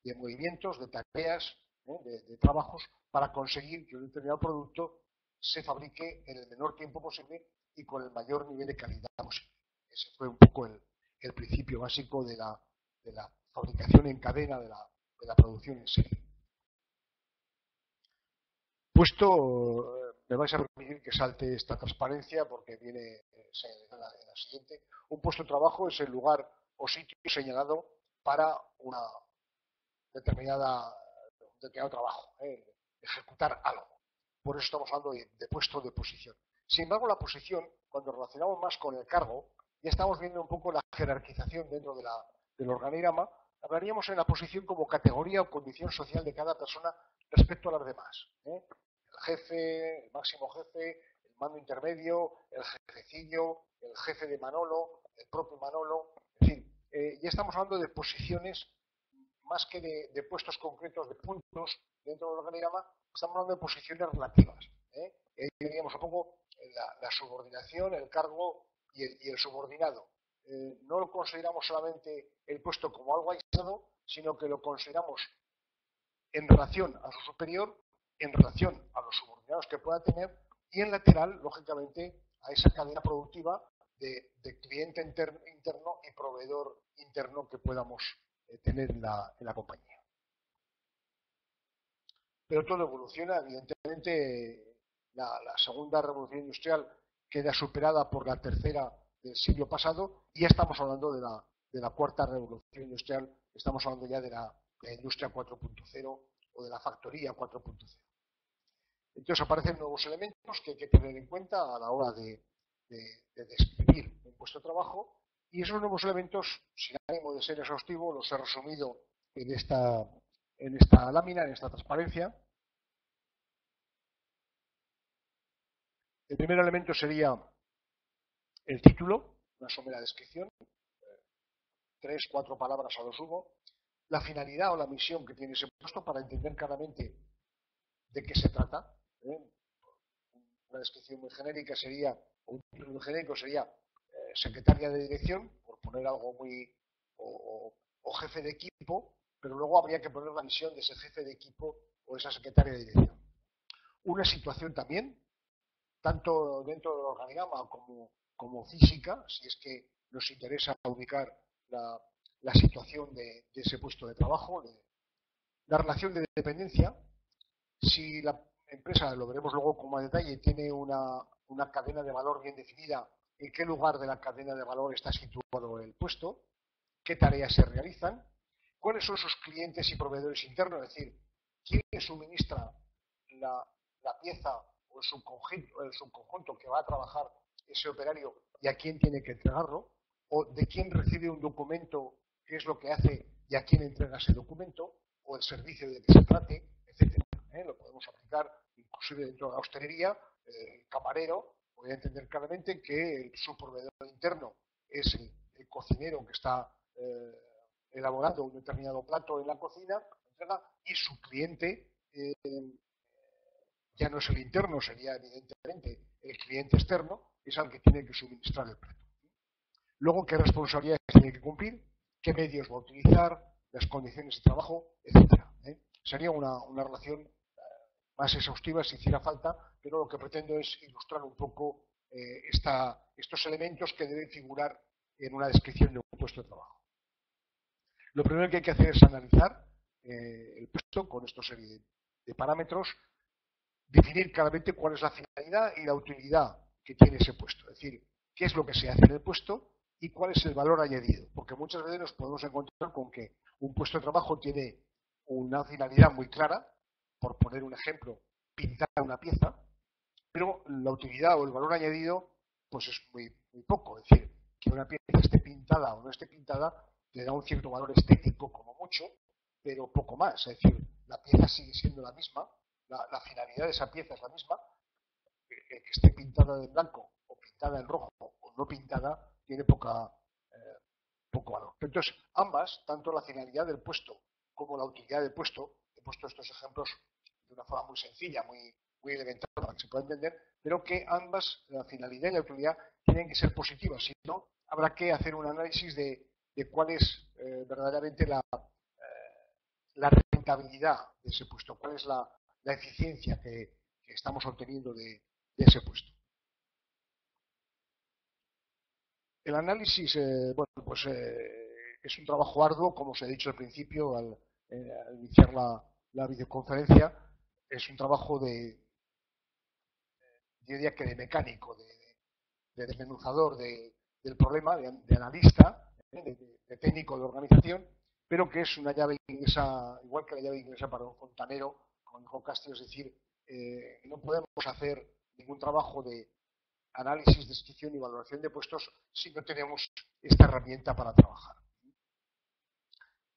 de movimientos, de tareas, de trabajos, para conseguir que un determinado producto se fabrique en el menor tiempo posible y con el mayor nivel de calidad posible. Ese fue un poco el principio básico de la fabricación en cadena, de la producción en serie. Puesto, me vais a permitir que salte esta transparencia porque viene en la siguiente. Un puesto de trabajo es el lugar o sitio señalado para un determinado trabajo, ejecutar algo. Por eso estamos hablando de puesto de posición. Sin embargo, la posición, cuando relacionamos más con el cargo, ya estamos viendo un poco la jerarquización dentro del organigrama. Hablaríamos en la posición como categoría o condición social de cada persona respecto a las demás. El jefe, el máximo jefe, el mando intermedio, el jefecillo, el jefe de Manolo, el propio Manolo. En fin, ya estamos hablando de posiciones más que de puestos concretos, de puntos dentro del organigrama. Estamos hablando de posiciones relativas. Diríamos un poco la subordinación, el cargo y el subordinado. No lo consideramos solamente el puesto como algo aislado, sino que lo consideramos en relación a su superior, en relación a los subordinados que pueda tener y en lateral, lógicamente, a esa cadena productiva de cliente interno y proveedor interno que podamos tener en la compañía. Pero todo evoluciona, evidentemente. La segunda revolución industrial queda superada por la tercera del siglo pasado y ya estamos hablando de la cuarta revolución industrial, estamos hablando ya de la industria 4.0 o de la factoría 4.0. Entonces aparecen nuevos elementos que hay que tener en cuenta a la hora de describir un puesto de trabajo, y esos nuevos elementos, sin ánimo de ser exhaustivo, los he resumido en esta lámina, en esta transparencia. El primer elemento sería el título, una somera descripción, 3 o 4 palabras a lo sumo, la finalidad o la misión que tiene ese puesto para entender claramente de qué se trata. Una descripción muy genérica sería, o un título muy genérico sería secretaria de dirección, por poner algo muy, o jefe de equipo, pero luego habría que poner la misión de ese jefe de equipo o esa secretaria de dirección. Una situación también, tanto dentro del organigrama como física, si es que nos interesa ubicar la situación de ese puesto de trabajo, la relación de dependencia. Si la empresa, lo veremos luego con más detalle, tiene una cadena de valor bien definida, en qué lugar de la cadena de valor está situado el puesto, qué tareas se realizan, cuáles son sus clientes y proveedores internos, es decir, quién le suministra la pieza o el subconjunto que va a trabajar ese operario y a quién tiene que entregarlo, o de quién recibe un documento, qué es lo que hace y a quién entrega ese documento, o el servicio de que se trate, etcétera. Lo podemos aplicar inclusive dentro de la hostelería. El camarero puede entender claramente que su proveedor interno es el cocinero que está elaborando un determinado plato en la cocina, y su cliente ya no es el interno, sería evidentemente el cliente externo, es al que tiene que suministrar el plato. Luego, qué responsabilidades tiene que cumplir, qué medios va a utilizar, las condiciones de trabajo, etcétera. Sería una relación más exhaustiva si hiciera falta, pero lo que pretendo es ilustrar un poco estos elementos que deben figurar en una descripción de un puesto de trabajo. Lo primero que hay que hacer es analizar el puesto con esta serie de parámetros, definir claramente cuál es la finalidad y la utilidad que tiene ese puesto, es decir, qué es lo que se hace en el puesto y cuál es el valor añadido, porque muchas veces nos podemos encontrar con que un puesto de trabajo tiene una finalidad muy clara, por poner un ejemplo, pintar una pieza, pero la utilidad o el valor añadido pues es muy poco. Es decir, que una pieza esté pintada o no esté pintada le da un cierto valor estético como mucho, pero poco más. Es decir, la pieza sigue siendo la misma, la finalidad de esa pieza es la misma, que esté pintada de blanco o pintada en rojo o no pintada tiene poco valor. Entonces, ambas, tanto la finalidad del puesto como la utilidad del puesto, he puesto estos ejemplos de una forma muy sencilla, muy elemental para que se pueda entender, pero que ambas, la finalidad y la utilidad, tienen que ser positivas. Si no, habrá que hacer un análisis de cuál es verdaderamente la rentabilidad de ese puesto, cuál es la eficiencia que estamos obteniendo de ese puesto. El análisis, es un trabajo arduo, como os he dicho al principio, al iniciar la videoconferencia. Es un trabajo yo diría que de mecánico, de desmenuzador del problema, de analista, de técnico de organización, pero que es una llave inglesa, igual que la llave inglesa para un fontanero, como dijo Castro, es decir, no podemos hacer ningún trabajo de análisis, descripción y valoración de puestos si no tenemos esta herramienta para trabajar.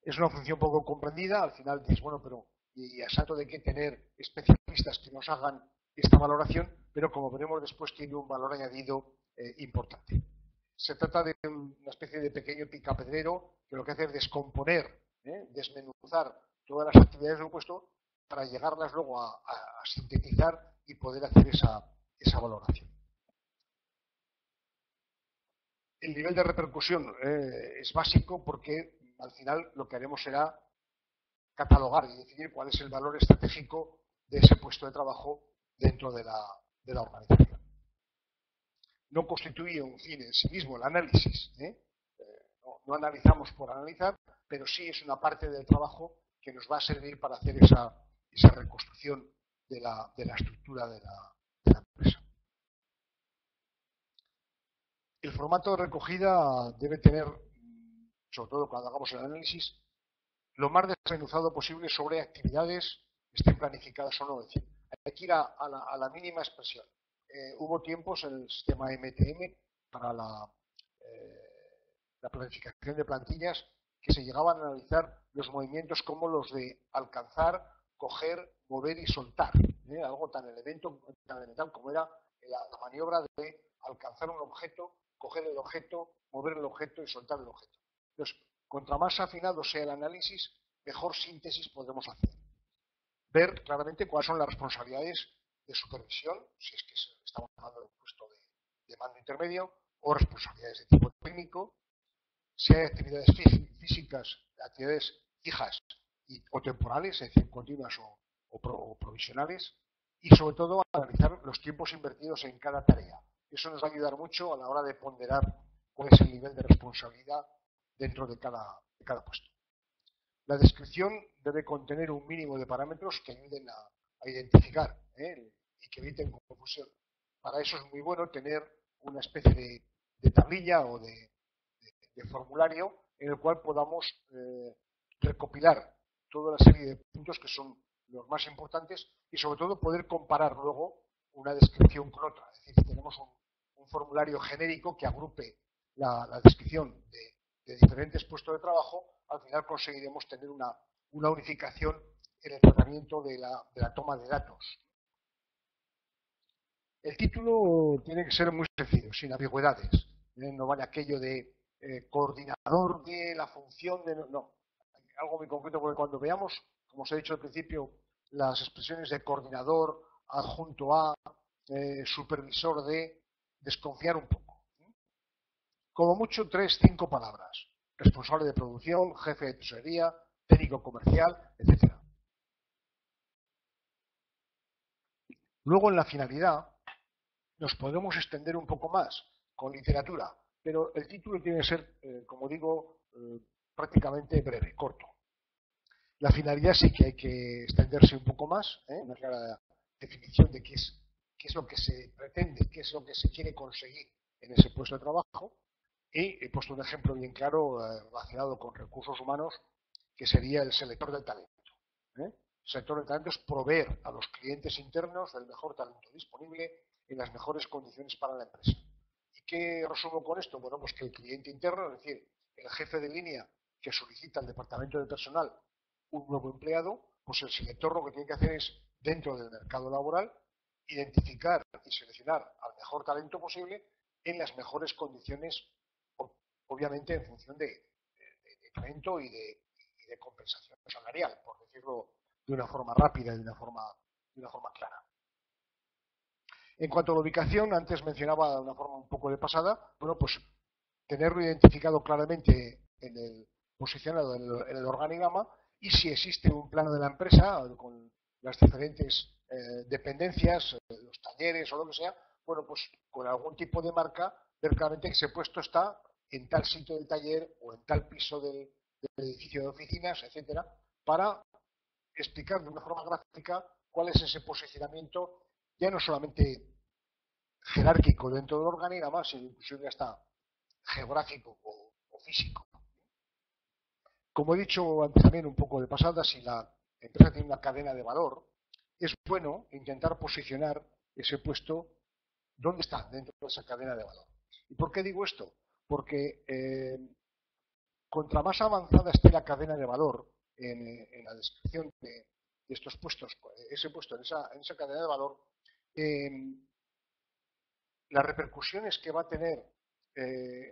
Es una función poco comprendida, al final dices, bueno, pero y a santo de que tener especialistas que nos hagan esta valoración, pero como veremos después tiene un valor añadido importante. Se trata de una especie de pequeño picapedrero que lo que hace es descomponer, desmenuzar todas las actividades de un puesto para llegarlas luego a sintetizar y poder hacer esa valoración. El nivel de repercusión es básico porque al final lo que haremos será catalogar y definir cuál es el valor estratégico de ese puesto de trabajo dentro de la organización. No constituye un fin en sí mismo el análisis, no analizamos por analizar, pero sí es una parte del trabajo que nos va a servir para hacer esa reconstrucción de la estructura de la empresa. El formato de recogida debe tener, sobre todo cuando hagamos el análisis, lo más desmenuzado posible sobre actividades estén planificadas o no. Es decir, hay que ir a la mínima expresión. Hubo tiempos en el sistema MTM para la planificación de plantillas que se llegaban a analizar los movimientos como los de alcanzar, coger, mover y soltar. Algo tan elemental como era la maniobra de alcanzar un objeto, coger el objeto, mover el objeto y soltar el objeto. Entonces, contra más afinado sea el análisis, mejor síntesis podremos hacer. Ver claramente cuáles son las responsabilidades de supervisión, si es que estamos hablando de un puesto de mando intermedio, o responsabilidades de tipo técnico, si hay actividades físicas, actividades fijas o temporales, es decir, continuas o provisionales, y sobre todo analizar los tiempos invertidos en cada tarea. Eso nos va a ayudar mucho a la hora de ponderar cuál es el nivel de responsabilidad dentro de cada puesto. La descripción debe contener un mínimo de parámetros que ayuden a identificar y que eviten confusión. Para eso es muy bueno tener una especie de tablilla o de formulario en el cual podamos recopilar toda la serie de puntos que son los más importantes y sobre todo poder comparar luego una descripción con otra. Es decir, si tenemos un formulario genérico que agrupe la descripción de diferentes puestos de trabajo, al final conseguiremos tener una unificación en el tratamiento de la toma de datos. El título tiene que ser muy sencillo, sin ambigüedades. No vale aquello de coordinador de la función de... No, algo muy concreto, porque cuando veamos, como os he dicho al principio, las expresiones de coordinador, adjunto a, supervisor de, desconfiar un poco. Como mucho 3, 5 palabras. Responsable de producción, jefe de tesorería, técnico comercial, etc. Luego en la finalidad nos podemos extender un poco más con literatura, pero el título tiene que ser, como digo, prácticamente breve, corto. La finalidad sí que hay que extenderse un poco más, una clara definición de qué es lo que se pretende, qué es lo que se quiere conseguir en ese puesto de trabajo. Y he puesto un ejemplo bien claro relacionado con recursos humanos, que sería el selector del talento. El selector del talento es proveer a los clientes internos del mejor talento disponible en las mejores condiciones para la empresa. Y ¿Qué resumo con esto? Bueno, pues que el cliente interno, es decir, el jefe de línea que solicita al departamento de personal un nuevo empleado, pues el selector lo que tiene que hacer es, dentro del mercado laboral, identificar y seleccionar al mejor talento posible en las mejores condiciones, obviamente en función de talento y de compensación salarial, por decirlo de una forma rápida y de una forma clara. En cuanto a la ubicación, antes mencionaba de una forma un poco de pasada, bueno, pues tenerlo identificado claramente posicionado en el organigrama, y si existe un plano de la empresa con las diferentes dependencias, los talleres o lo que sea, bueno, pues con algún tipo de marca, ver claramente que ese puesto está en tal sitio del taller o en tal piso del edificio de oficinas, etcétera, para explicar de una forma gráfica cuál es ese posicionamiento, ya no solamente jerárquico dentro del organigrama, sino inclusive hasta geográfico o físico. Como he dicho antes también un poco de pasada, si la empresa tiene una cadena de valor, es bueno intentar posicionar ese puesto dónde está dentro de esa cadena de valor. ¿Y por qué digo esto? Porque contra más avanzada esté la cadena de valor en la descripción de estos puestos, ese puesto en esa cadena de valor, las repercusiones que va a tener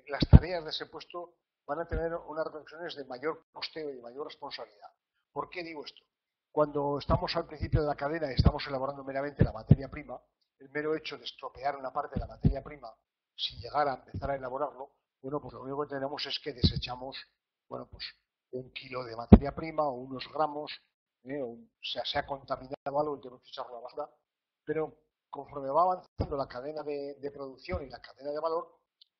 las tareas de ese puesto van a tener unas repercusiones de mayor costeo y de mayor responsabilidad. ¿Por qué digo esto? Cuando estamos al principio de la cadena y estamos elaborando meramente la materia prima, el mero hecho de estropear una parte de la materia prima sin llegar a empezar a elaborarlo, bueno, pues lo único que tenemos es que desechamos, bueno, pues 1 kilo de materia prima o unos gramos, se ha contaminado algo y tenemos que echarlo a la basura, pero conforme va avanzando la cadena de producción y la cadena de valor,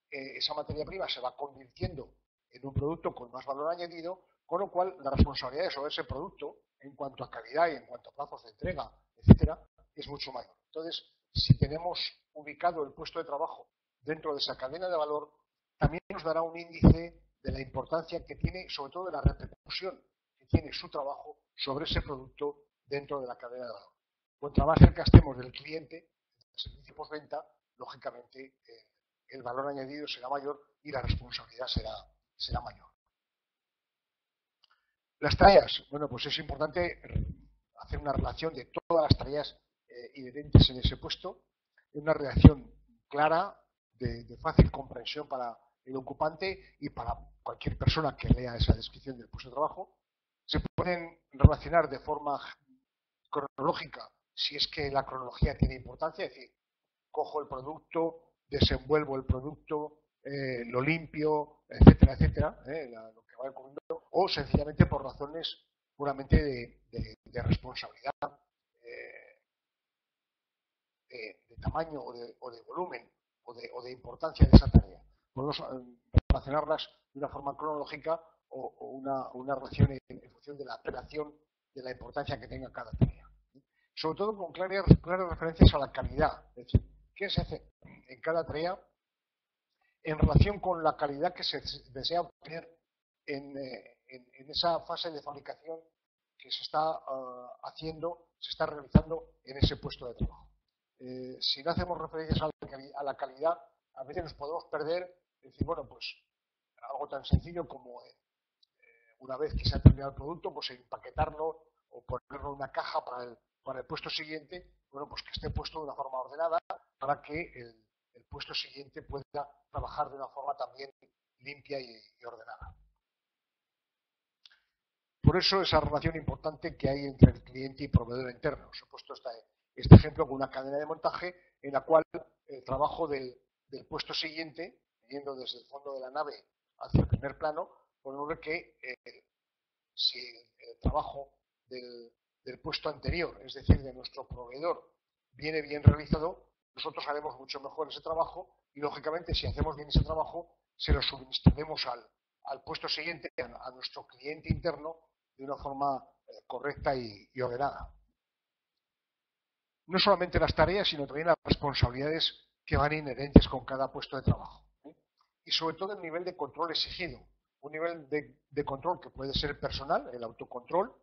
esa materia prima se va convirtiendo en un producto con más valor añadido, con lo cual la responsabilidad sobre ese producto, en cuanto a calidad y en cuanto a plazos de entrega, etcétera, es mucho mayor. Entonces, si tenemos ubicado el puesto de trabajo dentro de esa cadena de valor, también nos dará un índice de la importancia que tiene, sobre todo de la repercusión que tiene su trabajo sobre ese producto dentro de la cadena de valor. Cuanto más cerca estemos del cliente, del servicio postventa, lógicamente el valor añadido será mayor y la responsabilidad será mayor. Las tareas, bueno, pues es importante hacer una relación de todas las tareas inherentes en ese puesto, una relación clara, de fácil comprensión para el ocupante y para cualquier persona que lea esa descripción del puesto de trabajo. Se pueden relacionar de forma cronológica, si es que la cronología tiene importancia, es decir, cojo el producto, desenvuelvo el producto, lo limpio, etcétera, etcétera, lo que va ocurriendo, o sencillamente por razones puramente de responsabilidad, de tamaño o de volumen o de importancia de esa tarea. Podemos relacionarlas de una forma cronológica o una relación en función de la relación de la importancia que tenga cada tarea. Sobre todo con claras referencias a la calidad. Es decir, ¿qué se hace en cada tarea en relación con la calidad que se desea obtener en esa fase de fabricación que se está se está realizando en ese puesto de trabajo? Si no hacemos referencias a la calidad, a veces nos podemos perder, es decir, bueno, pues algo tan sencillo como una vez que se ha terminado el producto, pues empaquetarlo o ponerlo en una caja para el puesto siguiente, bueno, pues que esté puesto de una forma ordenada para que el puesto siguiente pueda trabajar de una forma también limpia y ordenada. Por eso esa relación importante que hay entre el cliente y proveedor interno. Os he puesto este ejemplo con una cadena de montaje en la cual el trabajo del puesto siguiente, yendo desde el fondo de la nave hacia el primer plano, podemos ver que si el trabajo del puesto anterior, es decir, de nuestro proveedor, viene bien realizado, nosotros haremos mucho mejor ese trabajo y, lógicamente, si hacemos bien ese trabajo, se lo suministraremos al puesto siguiente, a nuestro cliente interno, de una forma correcta y ordenada. No solamente las tareas, sino también las responsabilidades que van inherentes con cada puesto de trabajo. Y sobre todo el nivel de control exigido. Un nivel de control que puede ser personal, el autocontrol,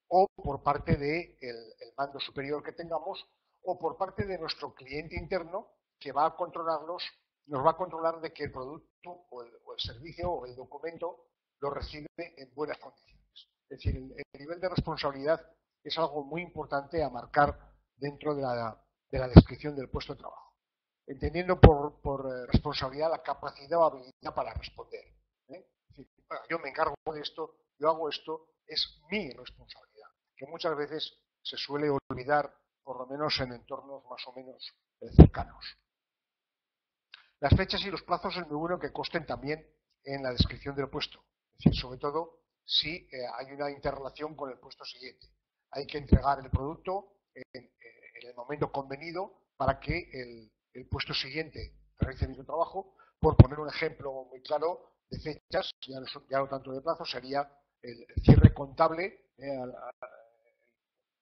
o por parte del mando superior que tengamos, o por parte de nuestro cliente interno, que va a controlarnos nos va a controlar de que el producto o el servicio o el documento lo recibe en buenas condiciones. Es decir, el nivel de responsabilidad es algo muy importante a marcar dentro de la descripción del puesto de trabajo, entendiendo por responsabilidad la capacidad o habilidad para responder. Es decir, bueno, yo me encargo de esto, yo hago esto, es mi responsabilidad, que muchas veces se suele olvidar, por lo menos en entornos más o menos cercanos. Las fechas y los plazos es muy bueno que consten también en la descripción del puesto, es decir, sobre todo si hay una interrelación con el puesto siguiente. Hay que entregar el producto en el momento convenido para que el puesto siguiente realice el mismo trabajo. Por poner un ejemplo muy claro de fechas, ya no tanto de plazo, sería el cierre contable, el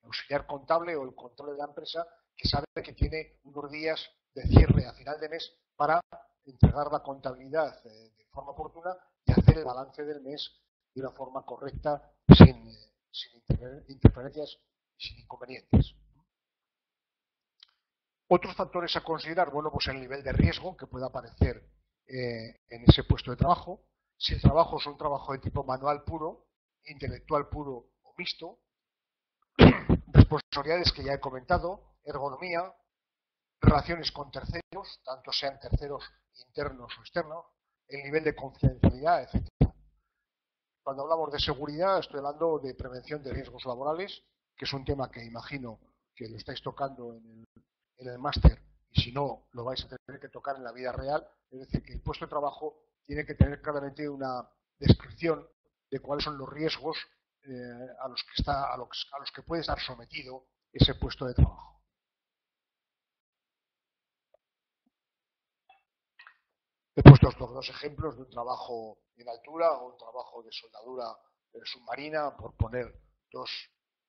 auxiliar contable o el control de la empresa, que sabe que tiene unos días de cierre a final de mes para entregar la contabilidad de forma oportuna y hacer el balance del mes de una forma correcta, sin interferencias y sin inconvenientes. Otros factores a considerar, bueno, pues el nivel de riesgo que pueda aparecer en ese puesto de trabajo. Si el trabajo es un trabajo de tipo manual puro, intelectual puro o mixto, responsabilidades que ya he comentado, ergonomía, relaciones con terceros, tanto sean terceros internos o externos, el nivel de confidencialidad, etc. Cuando hablamos de seguridad, estoy hablando de prevención de riesgos laborales, que es un tema que imagino que lo estáis tocando en el máster, y si no, lo vais a tener que tocar en la vida real. Es decir, que el puesto de trabajo tiene que tener claramente una descripción de cuáles son los riesgos a los que puede estar sometido ese puesto de trabajo. He puesto estos dos ejemplos de un trabajo en altura o un trabajo de soldadura submarina, por poner dos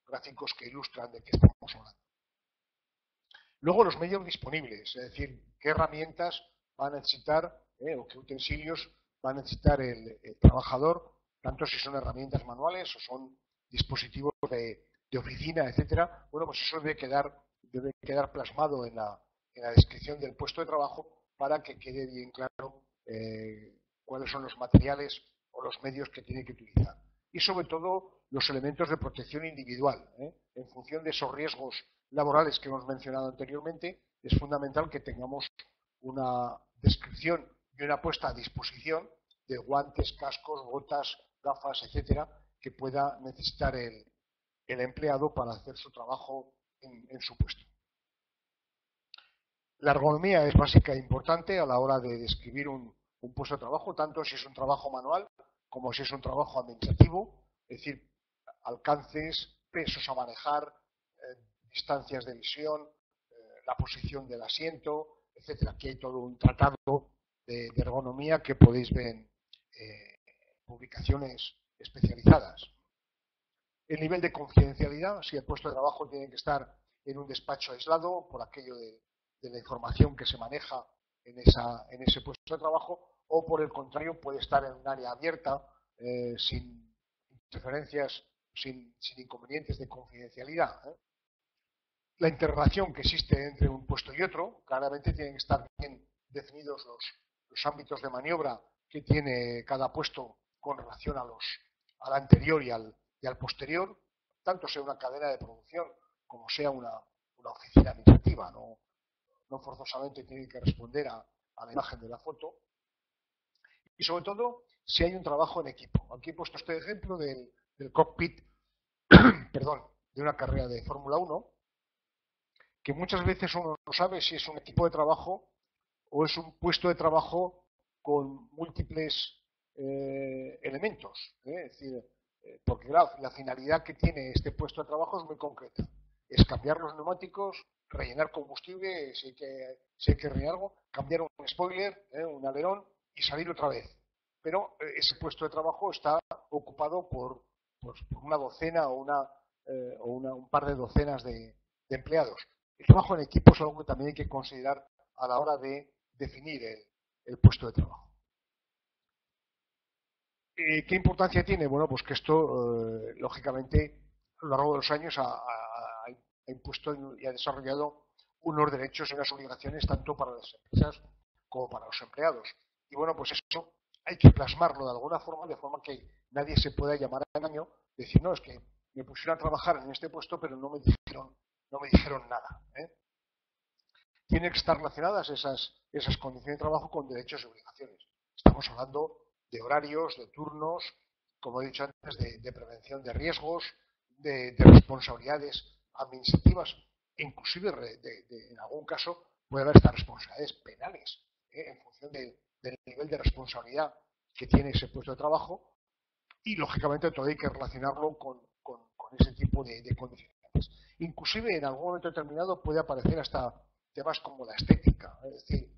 gráficos que ilustran de qué estamos hablando. Luego los medios disponibles, es decir, qué herramientas va a necesitar o qué utensilios va a necesitar el trabajador, tanto si son herramientas manuales o son dispositivos de oficina, etcétera. Bueno, pues eso debe quedar plasmado en la descripción del puesto de trabajo para que quede bien claro cuáles son los materiales o los medios que tiene que utilizar. Y sobre todo los elementos de protección individual. En función de esos riesgos laborales que hemos mencionado anteriormente, es fundamental que tengamos una descripción y una puesta a disposición de guantes, cascos, botas, gafas, etcétera, que pueda necesitar el empleado para hacer su trabajo en su puesto. La ergonomía es básica e importante a la hora de describir un puesto de trabajo, tanto si es un trabajo manual como si es un trabajo administrativo, es decir, alcances, pesos a manejar, distancias de visión, la posición del asiento, etcétera. Aquí hay todo un tratado de ergonomía que podéis ver en publicaciones especializadas. El nivel de confidencialidad, si el puesto de trabajo tiene que estar en un despacho aislado por aquello de la información que se maneja en ese puesto de trabajo, o por el contrario puede estar en un área abierta, sin interferencias, sin inconvenientes de confidencialidad. La interrelación que existe entre un puesto y otro, claramente tienen que estar bien definidos los ámbitos de maniobra que tiene cada puesto con relación al anterior y al posterior, tanto sea una cadena de producción como sea una oficina administrativa. No forzosamente tiene que responder a la imagen de la foto. Y sobre todo, si hay un trabajo en equipo. Aquí he puesto este ejemplo del cockpit perdón, de una carrera de Fórmula 1, que muchas veces uno no sabe si es un equipo de trabajo o es un puesto de trabajo con múltiples elementos. Es decir, porque la finalidad que tiene este puesto de trabajo es muy concreta. Es cambiar los neumáticos, rellenar combustible, si hay que rellenar algo, cambiar un spoiler, un alerón y salir otra vez. Pero ese puesto de trabajo está ocupado por una docena o un par de docenas de empleados. El trabajo en equipo es algo que también hay que considerar a la hora de definir el puesto de trabajo. ¿Qué importancia tiene? Bueno, pues que esto, lógicamente, a lo largo de los años ha impuesto y ha desarrollado unos derechos y unas obligaciones tanto para las empresas como para los empleados. Y bueno, pues eso hay que plasmarlo de alguna forma, de forma que nadie se pueda llamar a engaño, decir, no, es que me pusieron a trabajar en este puesto, pero no me dijeron nada. Tienen que estar relacionadas esas condiciones de trabajo con derechos y obligaciones. Estamos hablando de horarios, de turnos, como he dicho antes, de prevención de riesgos, de responsabilidades administrativas, inclusive en algún caso puede haber estas responsabilidades penales, en función del nivel de responsabilidad que tiene ese puesto de trabajo, y lógicamente todo hay que relacionarlo con ese tipo de condicionantes. Inclusive en algún momento determinado puede aparecer hasta temas como la estética, es decir,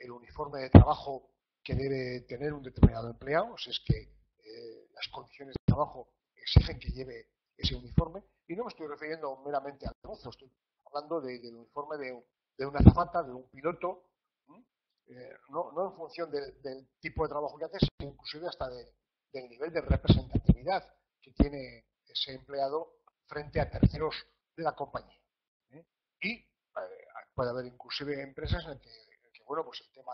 el uniforme de trabajo que debe tener un determinado empleado, si es que las condiciones de trabajo exigen que lleve ese uniforme, y no me estoy refiriendo meramente al mozo, estoy hablando del uniforme de una azafata, de un piloto, no en función del tipo de trabajo que hace, sino inclusive hasta del nivel de representatividad que tiene ese empleado frente a terceros de la compañía. Y puede haber inclusive empresas en que bueno, pues el tema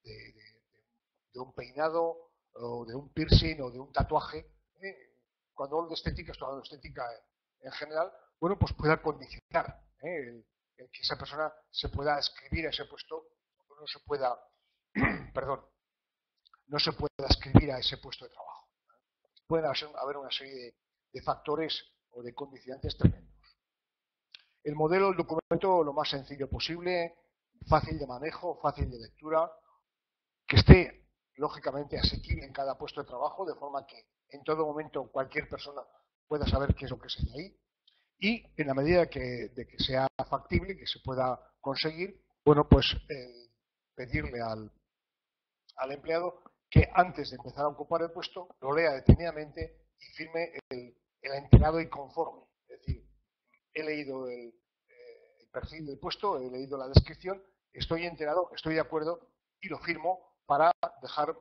de un peinado o de un piercing o de un tatuaje, cuando hablo de estética, estoy hablando de estética en general, bueno, pues pueda condicionar el que esa persona se pueda escribir a ese puesto, o no se pueda, perdón, no se pueda escribir a ese puesto de trabajo. Pueden haber una serie de factores o de condicionantes tremendos. El modelo del documento lo más sencillo posible, fácil de manejo, fácil de lectura, que esté lógicamente asequible en cada puesto de trabajo, de forma que en todo momento cualquier persona pueda saber qué es lo que se hace ahí, y en la medida de que sea factible, que se pueda conseguir, bueno, pues pedirle al empleado que antes de empezar a ocupar el puesto lo lea detenidamente y firme el enterado y conforme. Es decir, he leído el perfil del puesto, he leído la descripción, estoy enterado, estoy de acuerdo y lo firmo para dejar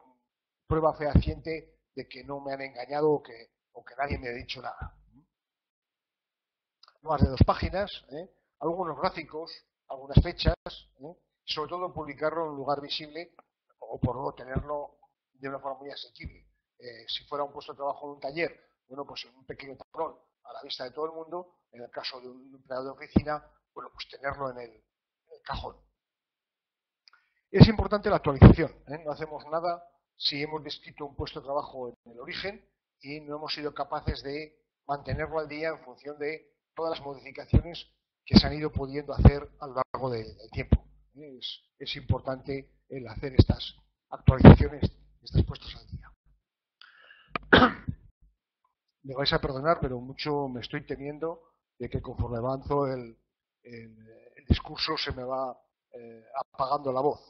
prueba fehaciente de que no me han engañado o que nadie me ha dicho nada. Más de 2 páginas, algunos gráficos, algunas fechas, y sobre todo publicarlo en un lugar visible o por no tenerlo de una forma muy asequible. Si fuera un puesto de trabajo en un taller, bueno, pues en un pequeño tablón a la vista de todo el mundo. En el caso de un empleado de oficina, bueno, pues tenerlo en el cajón. Es importante la actualización, no hacemos nada si hemos descrito un puesto de trabajo en el origen y no hemos sido capaces de mantenerlo al día en función de todas las modificaciones que se han ido pudiendo hacer a lo largo del tiempo. Es importante el hacer estas actualizaciones, estos puestos al día. Me vais a perdonar, pero mucho me estoy temiendo de que conforme avanzo el discurso se me va apagando la voz.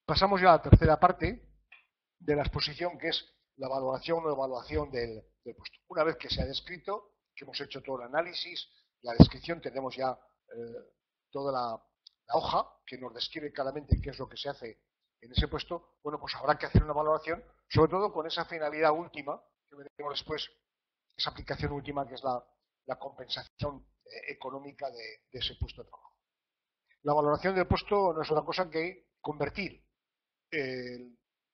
Pasamos ya a la tercera parte de la exposición, que es la valoración o evaluación del puesto. Una vez que se ha descrito, que hemos hecho todo el análisis, la descripción, tenemos ya toda la hoja que nos describe claramente qué es lo que se hace en ese puesto, bueno, pues habrá que hacer una valoración, sobre todo con esa finalidad última, que veremos después, esa aplicación última, que es la compensación económica de ese puesto de trabajo. La valoración del puesto no es otra cosa que convertir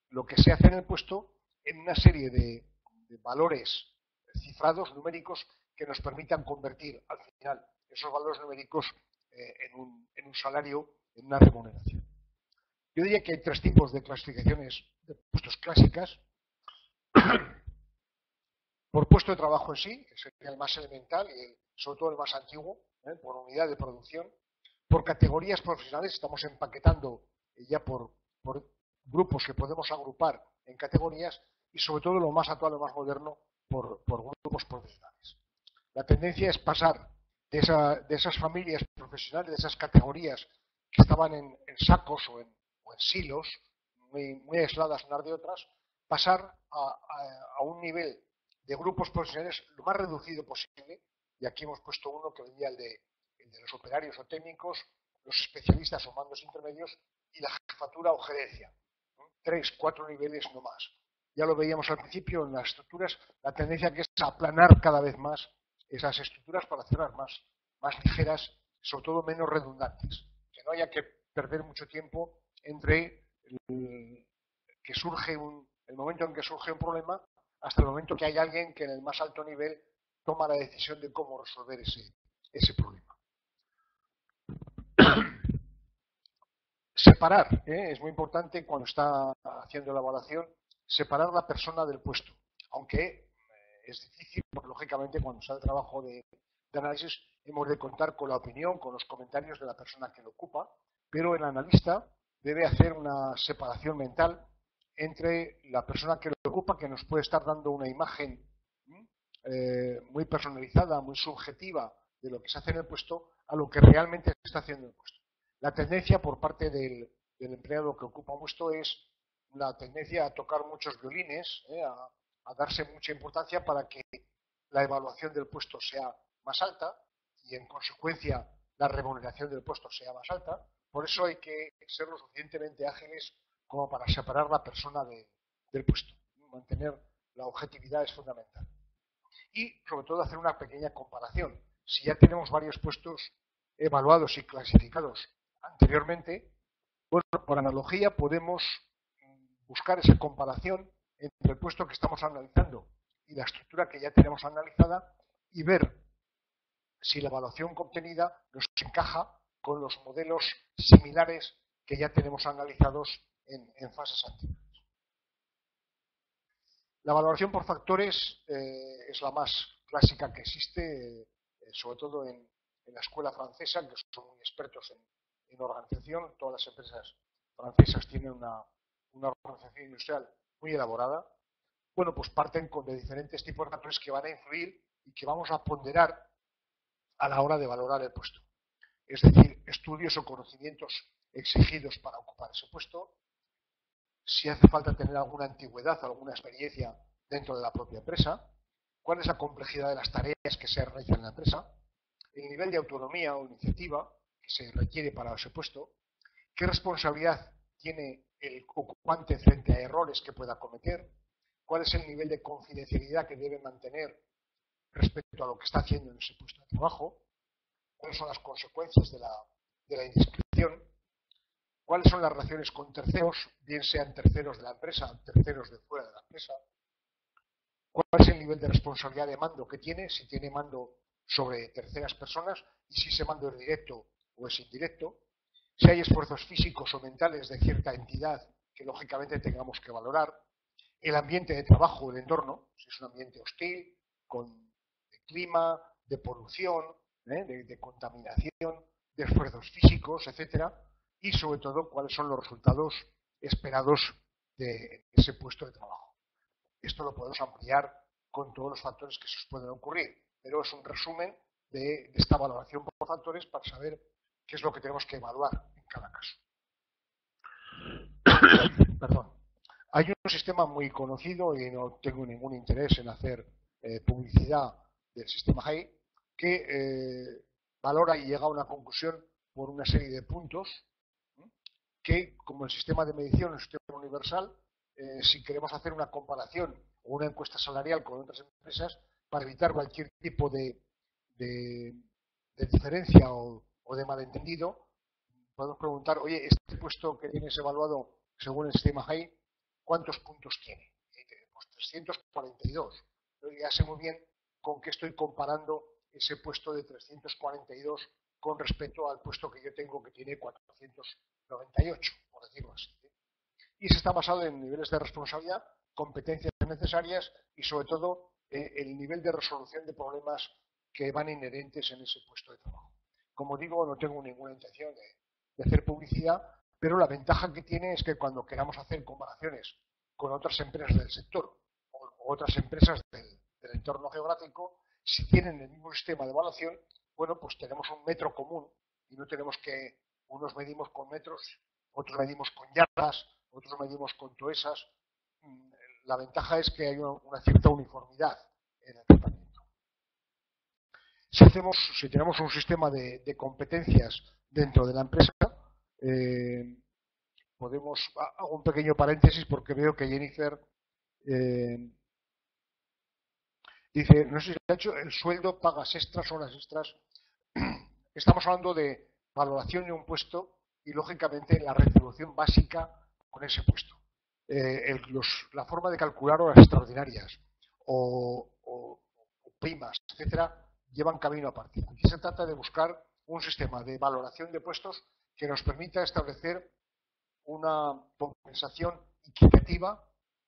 lo que se hace en el puesto en una serie de valores cifrados, numéricos, que nos permitan convertir al final esos valores numéricos en un salario, en una remuneración. Yo diría que hay 3 tipos de clasificaciones de puestos clásicas. Por puesto de trabajo en sí, que sería el más elemental y sobre todo el más antiguo, por unidad de producción. Por categorías profesionales, estamos empaquetando ya por grupos que podemos agrupar en categorías, y sobre todo lo más actual, lo más moderno, por grupos profesionales. La tendencia es pasar de esas familias profesionales, de esas categorías que estaban en sacos o en silos, muy aisladas unas de otras, pasar a un nivel de grupos profesionales lo más reducido posible, y aquí hemos puesto uno que venía el de los operarios o técnicos, los especialistas o mandos intermedios y la jefatura o gerencia. 3, 4 niveles no más. Ya lo veíamos al principio en las estructuras, la tendencia que es aplanar cada vez más esas estructuras para hacerlas más ligeras sobre todo menos redundantes, que no haya que perder mucho tiempo entre el momento en que surge un problema hasta el momento que hay alguien que en el más alto nivel toma la decisión de cómo resolver ese problema. Separar, es muy importante cuando está haciendo la evaluación, separar la persona del puesto, aunque es difícil, porque lógicamente cuando sale el trabajo de análisis hemos de contar con la opinión, con los comentarios de la persona que lo ocupa, pero el analista debe hacer una separación mental entre la persona que lo ocupa, que nos puede estar dando una imagen muy personalizada, muy subjetiva de lo que se hace en el puesto, a lo que realmente se está haciendo en el puesto. La tendencia por parte del empleado que ocupa un puesto es la tendencia a tocar muchos violines, a darse mucha importancia para que la evaluación del puesto sea más alta y en consecuencia la remuneración del puesto sea más alta. Por eso hay que ser lo suficientemente ágiles como para separar la persona del puesto. Mantener la objetividad es fundamental. Y sobre todo hacer una pequeña comparación. Si ya tenemos varios puestos evaluados y clasificados anteriormente, bueno, por analogía podemos buscar esa comparación entre el puesto que estamos analizando y la estructura que ya tenemos analizada y ver si la evaluación obtenida nos encaja con los modelos similares que ya tenemos analizados en fases anteriores. La valoración por factores es la más clásica que existe, sobre todo en la escuela francesa, que son muy expertos en organización. Todas las empresas francesas tienen una organización industrial muy elaborada. Bueno, pues parten de diferentes tipos de factores que van a influir y que vamos a ponderar a la hora de valorar el puesto. Es decir, estudios o conocimientos exigidos para ocupar ese puesto, si hace falta tener alguna antigüedad, alguna experiencia dentro de la propia empresa, cuál es la complejidad de las tareas que se realizan en la empresa, el nivel de autonomía o iniciativa que se requiere para ese puesto, qué responsabilidad tiene el ocupante frente a errores que pueda cometer, cuál es el nivel de confidencialidad que debe mantener respecto a lo que está haciendo en ese puesto de trabajo, cuáles son las consecuencias de la indiscreción, cuáles son las relaciones con terceros, bien sean terceros de la empresa, terceros de fuera de la empresa, cuál es el nivel de responsabilidad de mando que tiene, si tiene mando sobre terceras personas y si ese mando es directo o es indirecto, si hay esfuerzos físicos o mentales de cierta entidad que lógicamente tengamos que valorar, el ambiente de trabajo, el entorno, si es un ambiente hostil, de clima, de polución, de contaminación, de esfuerzos físicos, etcétera, y sobre todo cuáles son los resultados esperados de ese puesto de trabajo. Esto lo podemos ampliar con todos los factores que se os pueden ocurrir, pero es un resumen de esta valoración por factores para saber qué es lo que tenemos que evaluar en cada caso. Perdón. Hay un sistema muy conocido y no tengo ningún interés en hacer publicidad del sistema HAI que valora y llega a una conclusión por una serie de puntos que, como el sistema de medición es un sistema universal, si queremos hacer una comparación o una encuesta salarial con otras empresas, para evitar cualquier tipo de diferencia o de malentendido, podemos preguntar, oye, este puesto que tienes evaluado según el sistema HAI, ¿cuántos puntos tiene? Pues 342. Pero ya sé muy bien con qué estoy comparando ese puesto de 342 con respecto al puesto que yo tengo que tiene 498, por decirlo así. Y se está basado en niveles de responsabilidad, competencias necesarias y sobre todo el nivel de resolución de problemas que van inherentes en ese puesto de trabajo. Como digo, no tengo ninguna intención de hacer publicidad, pero la ventaja que tiene es que cuando queramos hacer comparaciones con otras empresas del sector o otras empresas del entorno geográfico, si tienen el mismo sistema de evaluación, bueno, pues tenemos un metro común y no tenemos que, unos medimos con metros, otros medimos con yardas, otros medimos con toesas. La ventaja es que hay una cierta uniformidad en el tratamiento. Si tenemos un sistema de competencias dentro de la empresa, hago un pequeño paréntesis porque veo que Jennifer dice, no sé si ha hecho el sueldo, pagas extras, horas extras. estamos hablando de valoración de un puesto y, lógicamente, la retribución básica con ese puesto. La forma de calcular horas extraordinarias o primas, etcétera, llevan camino aparte. Aquí se trata de buscar un sistema de valoración de puestos que nos permita establecer una compensación equitativa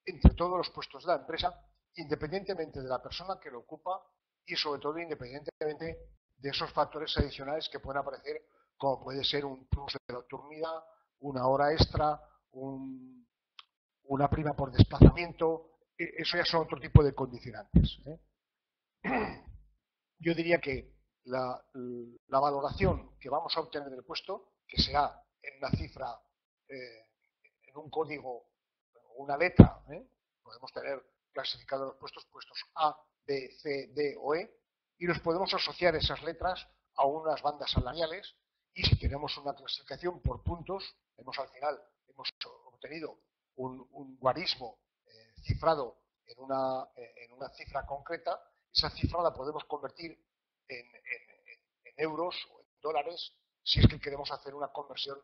entre todos los puestos de la empresa, independientemente de la persona que lo ocupa y, sobre todo, independientemente de esos factores adicionales que pueden aparecer, como puede ser un plus de nocturnidad, una hora extra, una prima por desplazamiento. Eso ya son otro tipo de condicionantes. Yo diría que la valoración que vamos a obtener del puesto, que será en una cifra, en un código, una letra, podemos tener clasificados los puestos A, B, C, D o E, y los podemos asociar esas letras a unas bandas salariales, y si tenemos una clasificación por puntos, al final hemos obtenido un guarismo cifrado en una cifra concreta. Esa cifra la podemos convertir en euros o en dólares si es que queremos hacer una conversión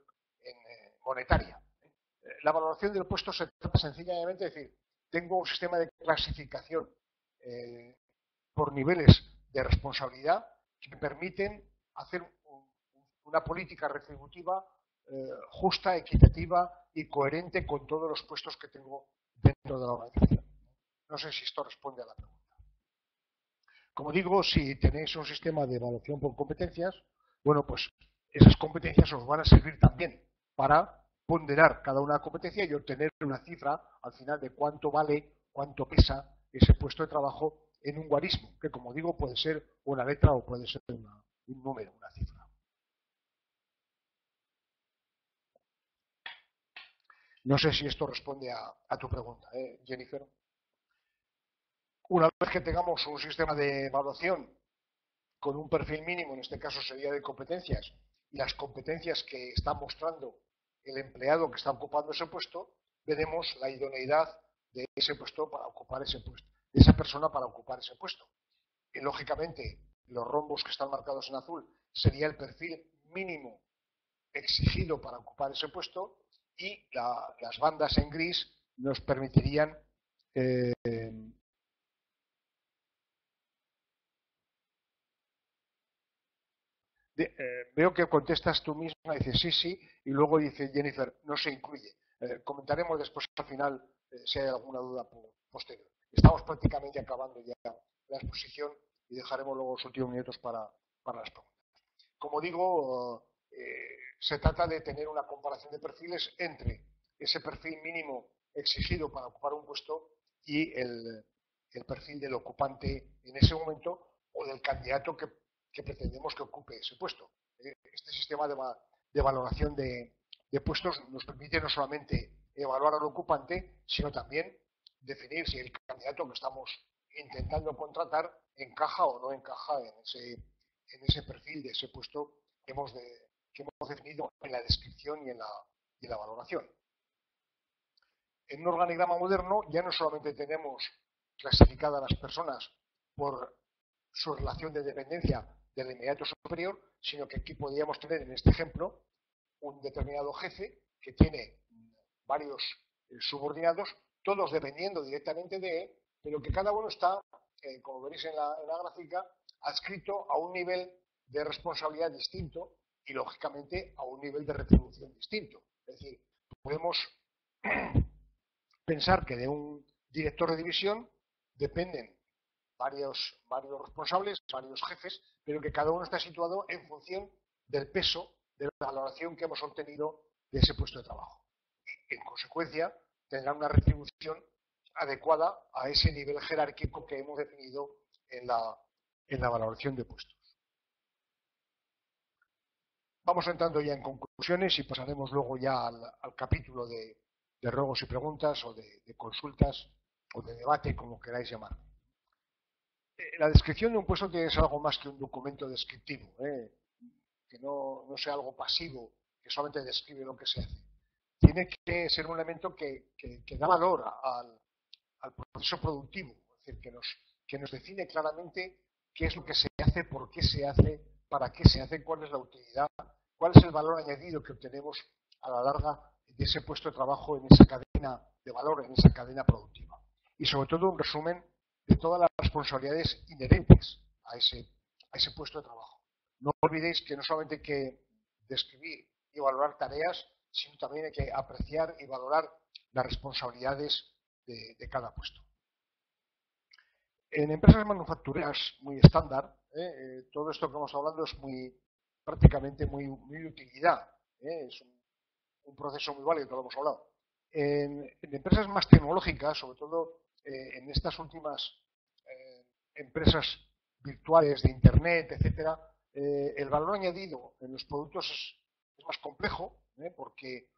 monetaria. La valoración del puesto se trata sencillamente de decir, tengo un sistema de clasificación por niveles de responsabilidad que me permiten hacer una política retributiva justa, equitativa y coherente con todos los puestos que tengo dentro de la organización. No sé si esto responde a la pregunta. Como digo, si tenéis un sistema de evaluación por competencias, bueno, pues esas competencias os van a servir también para ponderar cada una competencia y obtener una cifra al final de cuánto vale, cuánto pesa ese puesto de trabajo en un guarismo, que, como digo, puede ser una letra o puede ser un número, una cifra. No sé si esto responde a tu pregunta, Jennifer. Una vez que tengamos un sistema de evaluación con un perfil mínimo, en este caso sería de competencias, y las competencias que está mostrando el empleado que está ocupando ese puesto, veremos la idoneidad de ese puesto para ocupar ese puesto, de esa persona para ocupar ese puesto. Y, lógicamente, los rombos que están marcados en azul sería el perfil mínimo exigido para ocupar ese puesto, y las bandas en gris nos permitirían veo que contestas tú misma, dices sí, y luego dice Jennifer, no se incluye. Comentaremos después al final si hay alguna duda posterior. Estamos prácticamente acabando ya la exposición y dejaremos luego los últimos minutos para las preguntas. Como digo, se trata de tener una comparación de perfiles entre ese perfil mínimo exigido para ocupar un puesto y el perfil del ocupante en ese momento o del candidato que pretendemos que ocupe ese puesto. Este sistema de valoración de puestos nos permite no solamente evaluar al ocupante, sino también definir si el candidato que estamos intentando contratar encaja o no encaja en ese perfil de ese puesto que hemos definido en la descripción y en la valoración. En un organigrama moderno ya no solamente tenemos clasificadas las personas por su relación de dependencia del inmediato superior, sino que aquí podríamos tener en este ejemplo un determinado jefe que tiene varios subordinados, todos dependiendo directamente de él, pero que cada uno está, como veréis en la gráfica, adscrito a un nivel de responsabilidad distinto y, lógicamente, a un nivel de retribución distinto. Es decir, podemos pensar que de un director de división dependen varios responsables, varios jefes, pero que cada uno está situado en función del peso de la valoración que hemos obtenido de ese puesto de trabajo. En consecuencia, tendrá una retribución adecuada a ese nivel jerárquico que hemos definido en la valoración de puestos. Vamos entrando ya en conclusiones y pasaremos luego ya al capítulo de ruegos y preguntas o de consultas o de debate, como queráis llamar. La descripción de un puesto tiene que ser algo más que un documento descriptivo, que no sea algo pasivo, que solamente describe lo que se hace. Tiene que ser un elemento que da valor al proceso productivo, es decir, que nos define claramente qué es lo que se hace, por qué se hace para qué se hacen, cuál es la utilidad, cuál es el valor añadido que obtenemos a la larga de ese puesto de trabajo en esa cadena de valor, en esa cadena productiva. Y sobre todo un resumen de todas las responsabilidades inherentes a ese puesto de trabajo. No olvidéis que no solamente hay que describir y valorar tareas, sino también hay que apreciar y valorar las responsabilidades de cada puesto. En empresas manufactureras muy estándar, todo esto que vamos hablando es prácticamente muy utilidad. Es un proceso muy válido, que lo hemos hablado. En empresas más tecnológicas, sobre todo en estas últimas empresas virtuales de Internet, etcétera, el valor añadido en los productos es más complejo, porque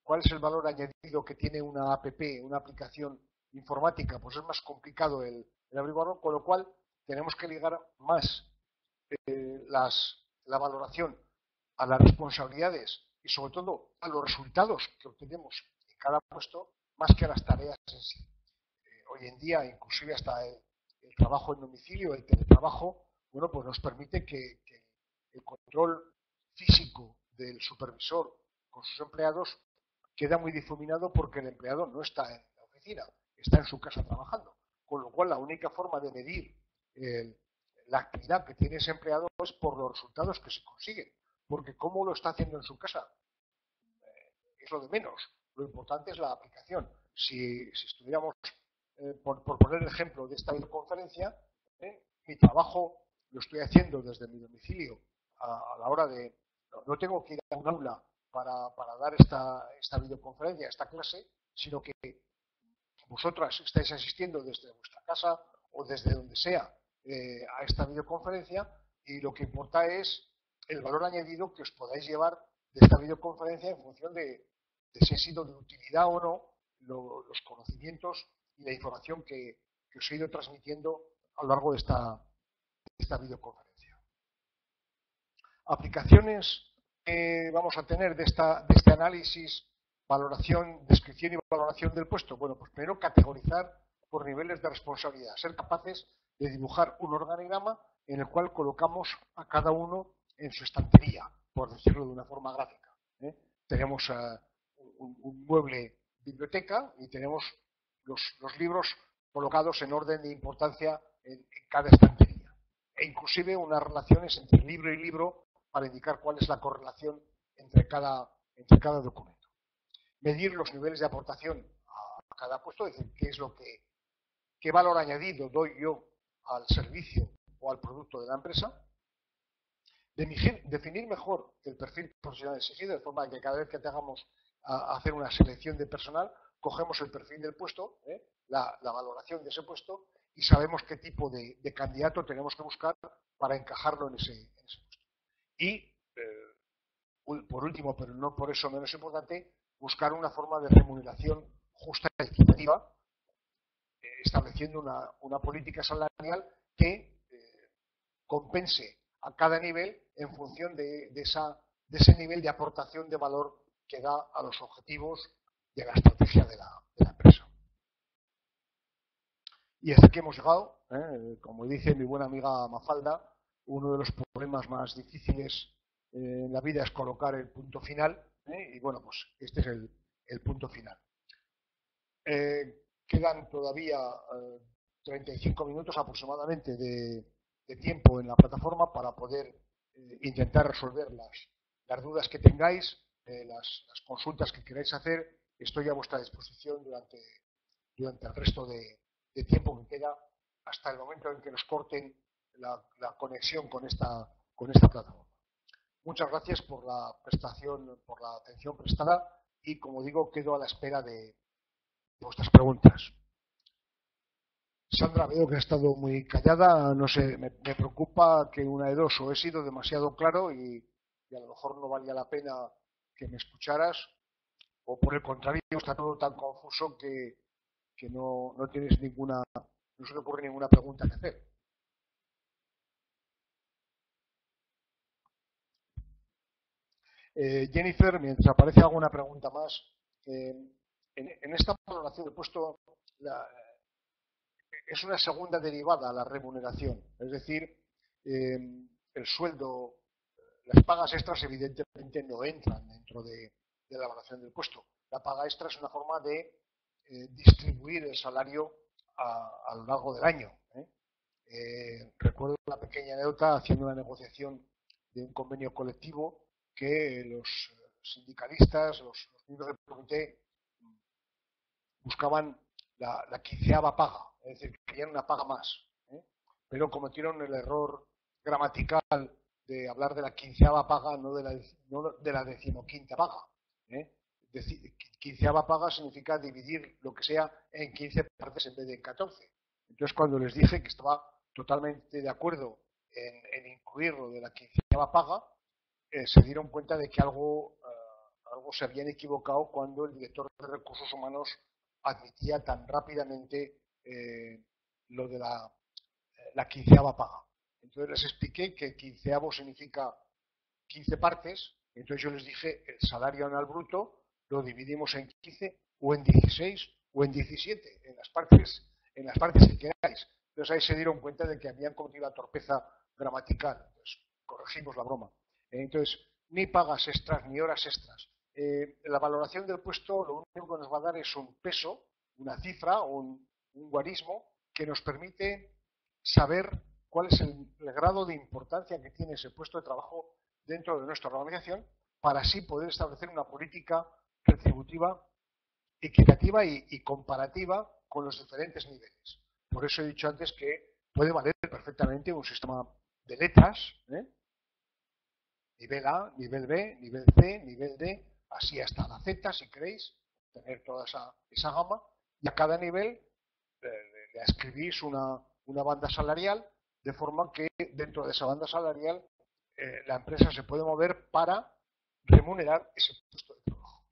¿cuál es el valor añadido que tiene una app, una aplicación informática? Pues es más complicado el averiguarlo, con lo cual tenemos que ligar más la valoración a las responsabilidades y sobre todo a los resultados que obtenemos en cada puesto, más que a las tareas en sí. Hoy en día, inclusive hasta el trabajo en domicilio, el teletrabajo, bueno, pues nos permite que el control físico del supervisor con sus empleados queda muy difuminado porque el empleado no está en la oficina, está en su casa trabajando. Con lo cual, la única forma de medir la actividad que tiene ese empleado es por los resultados que se consiguen. Porque cómo lo está haciendo en su casa es lo de menos. Lo importante es la aplicación. Si estuviéramos, por poner el ejemplo de esta videoconferencia, mi trabajo lo estoy haciendo desde mi domicilio a la hora de... No tengo que ir a un aula para dar esta videoconferencia, esta clase, sino que vosotras estáis asistiendo desde vuestra casa o desde donde sea a esta videoconferencia, y lo que importa es el valor añadido que os podáis llevar de esta videoconferencia en función de si ha sido de utilidad o no los conocimientos y la información que os he ido transmitiendo a lo largo de esta videoconferencia. Aplicaciones que vamos a tener de este análisis, valoración, descripción y valoración del puesto. Bueno, pues primero categorizar por niveles de responsabilidad, ser capaces de dibujar un organigrama en el cual colocamos a cada uno en su estantería, por decirlo de una forma gráfica. Tenemos un mueble biblioteca y tenemos los libros colocados en orden de importancia en cada estantería. E inclusive unas relaciones entre libro y libro para indicar cuál es la correlación entre cada documento. Medir los niveles de aportación a cada puesto, es decir, qué valor añadido doy yo al servicio o al producto de la empresa. Definir mejor el perfil profesional exigido, de forma que cada vez que tengamos a hacer una selección de personal, cogemos el perfil del puesto, la valoración de ese puesto, y sabemos qué tipo de candidato tenemos que buscar para encajarlo en ese puesto. Y, por último, pero no por eso menos importante, buscar una forma de remuneración justa y equitativa, estableciendo una política salarial que compense a cada nivel en función de ese nivel de aportación de valor que da a los objetivos de la estrategia de la empresa. Y hasta aquí hemos llegado. Como dice mi buena amiga Mafalda, uno de los problemas más difíciles en la vida es colocar el punto final, y bueno, pues este es el punto final. Quedan todavía 35 minutos aproximadamente de tiempo en la plataforma para poder intentar resolver las dudas que tengáis, las consultas que queráis hacer. Estoy a vuestra disposición durante el resto de tiempo que queda, hasta el momento en que nos corten la conexión con esta plataforma. Muchas gracias por la atención prestada, y, como digo, quedo a la espera de vuestras preguntas. Sandra, veo que ha estado muy callada. No sé, me preocupa que una de dos: o he sido demasiado claro y a lo mejor no valía la pena que me escucharas, o por el contrario, está todo tan confuso que no tienes no se te ocurre ninguna pregunta que hacer. Jennifer, mientras aparece alguna pregunta más, en esta valoración he puesto es una segunda derivada a la remuneración. Es decir, el sueldo, las pagas extras evidentemente no entran dentro de la evaluación del puesto. La paga extra es una forma de distribuir el salario a lo largo del año. Recuerdo una pequeña anécdota haciendo una negociación de un convenio colectivo que los sindicalistas, los miembros del comité buscaban la quinceava paga, es decir, querían una paga más, pero cometieron el error gramatical de hablar de la quinceava paga, no de la decimoquinta paga. Quinceava paga significa dividir lo que sea en 15 partes en vez de en 14. Entonces, cuando les dije que estaba totalmente de acuerdo en incluir lo de la quinceava paga, se dieron cuenta de que algo se habían equivocado cuando el director de Recursos Humanos admitía tan rápidamente lo de la quinceava paga. Entonces les expliqué que el quinceavo significa 15 partes, entonces yo les dije el salario anual bruto lo dividimos en 15 o en 16 o en 17, en las partes que queráis. Entonces ahí se dieron cuenta de que habían cometido la torpeza gramatical. Entonces corregimos la broma. Entonces, ni pagas extras ni horas extras. La valoración del puesto lo único que nos va a dar es un peso, una cifra o un guarismo que nos permite saber cuál es el grado de importancia que tiene ese puesto de trabajo dentro de nuestra organización para así poder establecer una política retributiva, equitativa y comparativa con los diferentes niveles. Por eso he dicho antes que puede valer perfectamente un sistema de letras, nivel A, nivel B, nivel C, nivel D, así hasta la Z, si queréis, tener toda esa gama, y a cada nivel le escribís una banda salarial, de forma que dentro de esa banda salarial la empresa se puede mover para remunerar ese puesto de trabajo.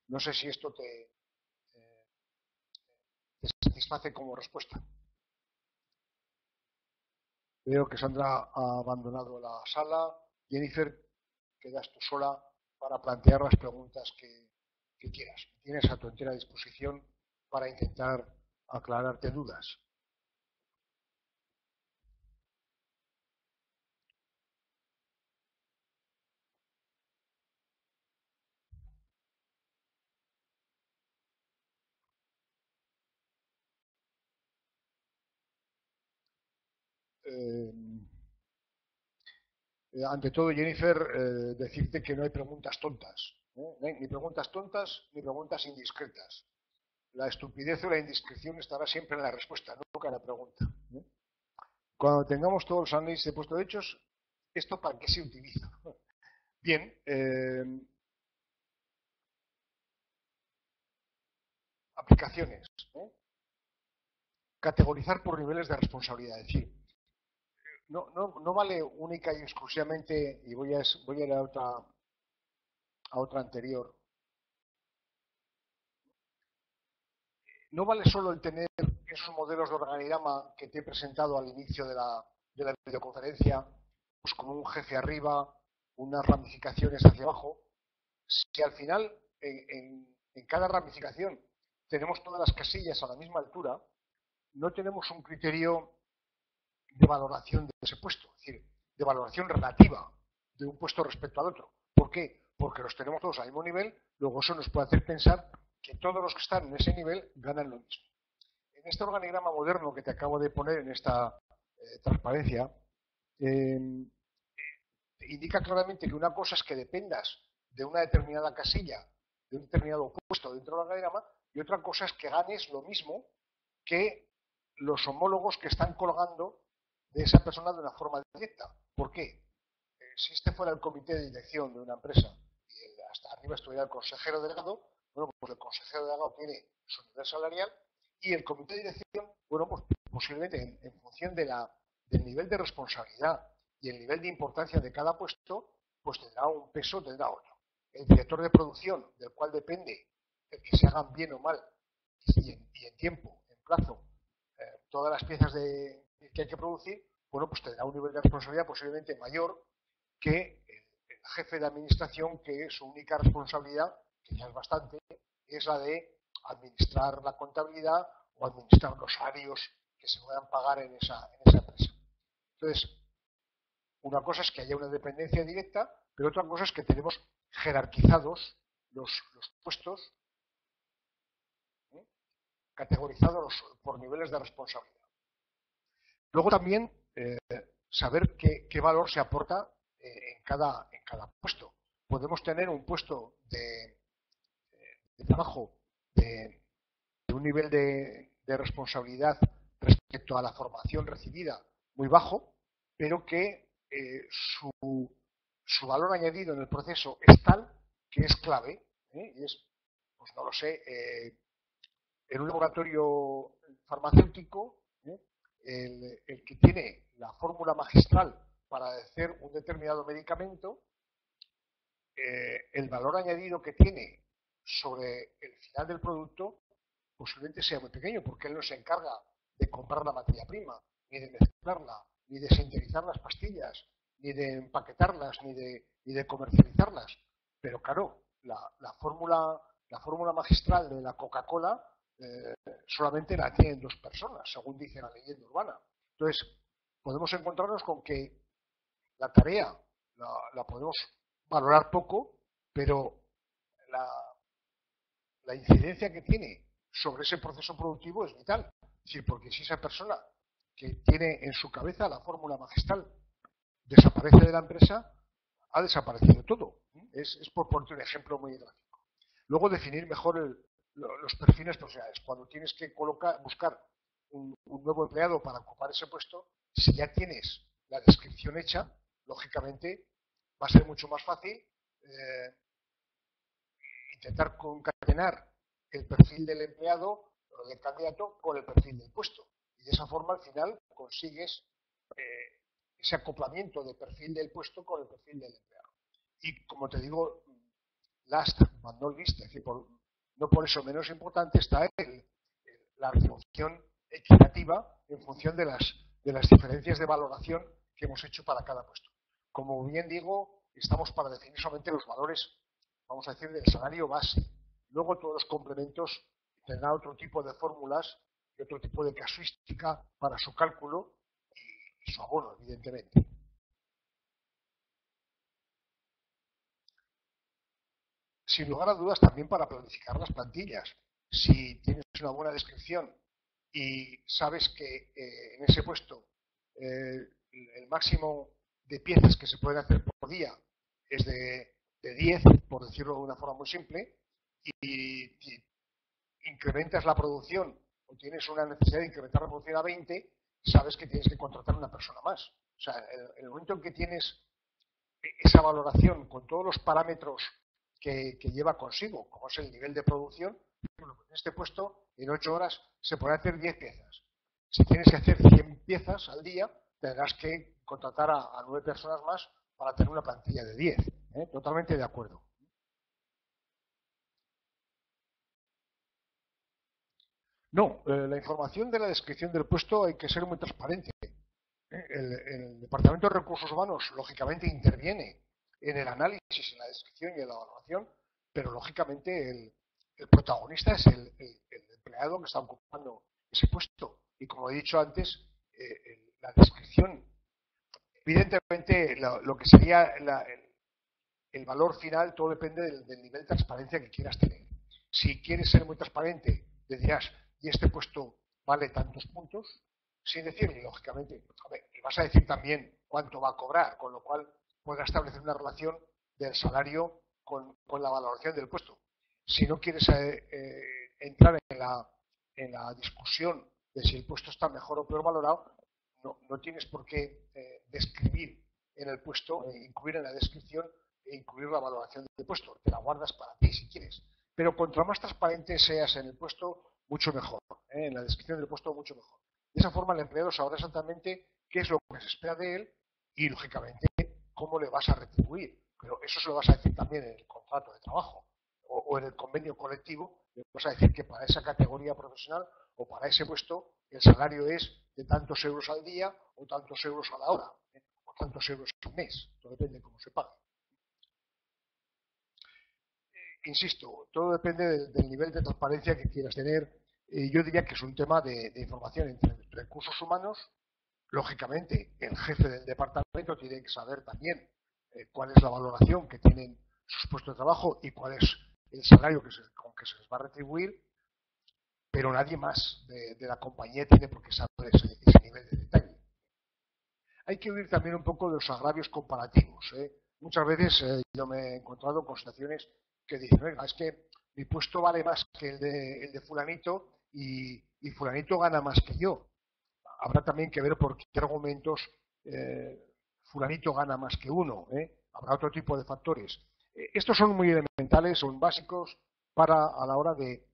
No sé si esto te satisface como respuesta. Veo que Sandra ha abandonado la sala. Jennifer, quedas tú sola para plantear las preguntas que quieras. Tienes a tu entera disposición para intentar aclararte dudas. Ante todo, Jennifer, decirte que no hay preguntas tontas. No hay ni preguntas tontas ni preguntas indiscretas. La estupidez o la indiscreción estará siempre en la respuesta, nunca en la pregunta. Cuando tengamos todos los análisis de puesto de hechos, ¿esto para qué se utiliza? Bien, aplicaciones. Categorizar por niveles de responsabilidad. Es decir, no vale única y exclusivamente, y voy a ir a otra anterior, no vale solo el tener esos modelos de organigrama que te he presentado al inicio de la videoconferencia, pues como un jefe arriba, unas ramificaciones hacia abajo, si al final en cada ramificación tenemos todas las casillas a la misma altura, no tenemos un criterio de valoración de ese puesto, es decir, de valoración relativa de un puesto respecto al otro. ¿Por qué? Porque los tenemos todos al mismo nivel, luego eso nos puede hacer pensar que todos los que están en ese nivel ganan lo mismo. En este organigrama moderno que te acabo de poner en esta transparencia, indica claramente que una cosa es que dependas de una determinada casilla, de un determinado puesto dentro del organigrama, y otra cosa es que ganes lo mismo que los homólogos que están colgando de esa persona de una forma directa. ¿Por qué? Si este fuera el comité de dirección de una empresa y hasta arriba estuviera el consejero delegado, bueno, pues el consejero delegado tiene su nivel salarial y el comité de dirección, bueno, pues posiblemente en función del nivel de responsabilidad y el nivel de importancia de cada puesto, pues tendrá un peso, tendrá otro. El director de producción, del cual depende el que se hagan bien o mal y en tiempo, en plazo, todas las piezas que hay que producir, bueno, pues tendrá un nivel de responsabilidad posiblemente mayor que el jefe de administración, que su única responsabilidad, que ya es bastante, es la de administrar la contabilidad o administrar los salarios que se puedan pagar en esa empresa. Entonces, Una cosa es que haya una dependencia directa, pero otra cosa es que tenemos jerarquizados los puestos, categorizados por niveles de responsabilidad. Luego también saber qué valor se aporta en cada puesto. Podemos tener un puesto de trabajo de un nivel de responsabilidad respecto a la formación recibida muy bajo, pero que su valor añadido en el proceso es tal que es clave, y es, pues no lo sé, en un laboratorio farmacéutico, el que tiene la fórmula magistral para hacer un determinado medicamento, el valor añadido que tiene sobre el final del producto posiblemente sea muy pequeño, porque él no se encarga de comprar la materia prima, ni de mezclarla, ni de sintetizar las pastillas, ni de empaquetarlas, ni de comercializarlas. Pero claro, la fórmula magistral de la Coca-Cola solamente la tienen 2 personas, según dice la leyenda urbana. Entonces, podemos encontrarnos con que la tarea la podemos valorar poco, pero la incidencia que tiene sobre ese proceso productivo es vital. Es decir, porque si esa persona que tiene en su cabeza la fórmula magistral desaparece de la empresa, ha desaparecido todo. Es por ponerte un ejemplo muy gráfico. Luego, definir mejor los perfiles profesionales. Cuando tienes que buscar un nuevo empleado para ocupar ese puesto, si ya tienes la descripción hecha, lógicamente va a ser mucho más fácil intentar concatenar el perfil del empleado o del candidato con el perfil del puesto. Y de esa forma, al final, consigues ese acoplamiento de perfil del puesto con el perfil del empleado. Y, como te digo, last but not least, es decir, no por eso menos importante, está la retribución equitativa en función de las diferencias de valoración que hemos hecho para cada puesto. Como bien digo, estamos para definir solamente los valores, vamos a decir, del salario base. Luego todos los complementos tendrán otro tipo de fórmulas y otro tipo de casuística para su cálculo y su abono, evidentemente. Sin lugar a dudas, también para planificar las plantillas. Si tienes una buena descripción y sabes que en ese puesto el máximo de piezas que se pueden hacer por día es de 10, por decirlo de una forma muy simple, y incrementas la producción o tienes una necesidad de incrementar la producción a 20, sabes que tienes que contratar una persona más. O sea, en el momento en que tienes esa valoración con todos los parámetros que lleva consigo, como es el nivel de producción, en este puesto en 8 horas se pueden hacer 10 piezas. Si tienes que hacer 100 piezas al día, tendrás que contratar a 9 personas más para tener una plantilla de 10. Totalmente de acuerdo. No, la información de la descripción del puesto hay que ser muy transparente. El Departamento de Recursos Humanos, lógicamente, interviene en el análisis, en la descripción y en la evaluación, pero lógicamente el protagonista es el empleado que está ocupando ese puesto. Y como he dicho antes, la descripción, evidentemente, lo que sería el valor final, todo depende del nivel de transparencia que quieras tener. Si quieres ser muy transparente, le dirás, y este puesto vale tantos puntos, sin decirle, lógicamente, le vas a decir también cuánto va a cobrar, con lo cual podrás establecer una relación del salario con la valoración del puesto. Si no quieres entrar en la discusión de si el puesto está mejor o peor valorado, no tienes por qué describir en el puesto, incluir en la descripción e incluir la valoración del puesto. Te la guardas para ti si quieres. Pero cuanto más transparente seas en el puesto, mucho mejor. En la descripción del puesto, mucho mejor. De esa forma, el empleado sabrá exactamente qué es lo que se espera de él y, lógicamente, cómo le vas a retribuir. Pero eso se lo vas a decir también en el contrato de trabajo o en el convenio colectivo. Le vas a decir que para esa categoría profesional o para ese puesto el salario es de tantos euros al día o tantos euros a la hora o tantos euros al mes. Todo depende de cómo se pague. Insisto, todo depende del nivel de transparencia que quieras tener. Yo diría que es un tema de información entre recursos humanos, Lógicamente, el jefe del departamento tiene que saber también cuál es la valoración que tienen sus puestos de trabajo y cuál es el salario con que se les va a retribuir, pero nadie más de la compañía tiene por qué saber ese nivel de detalle. Hay que huir también un poco de los agravios comparativos. Muchas veces yo me he encontrado con situaciones que dicen, es que mi puesto vale más que el de fulanito y fulanito gana más que yo. Habrá también que ver por qué argumentos fulanito gana más que uno. Habrá otro tipo de factores. Estos son muy elementales, son básicos para a la hora de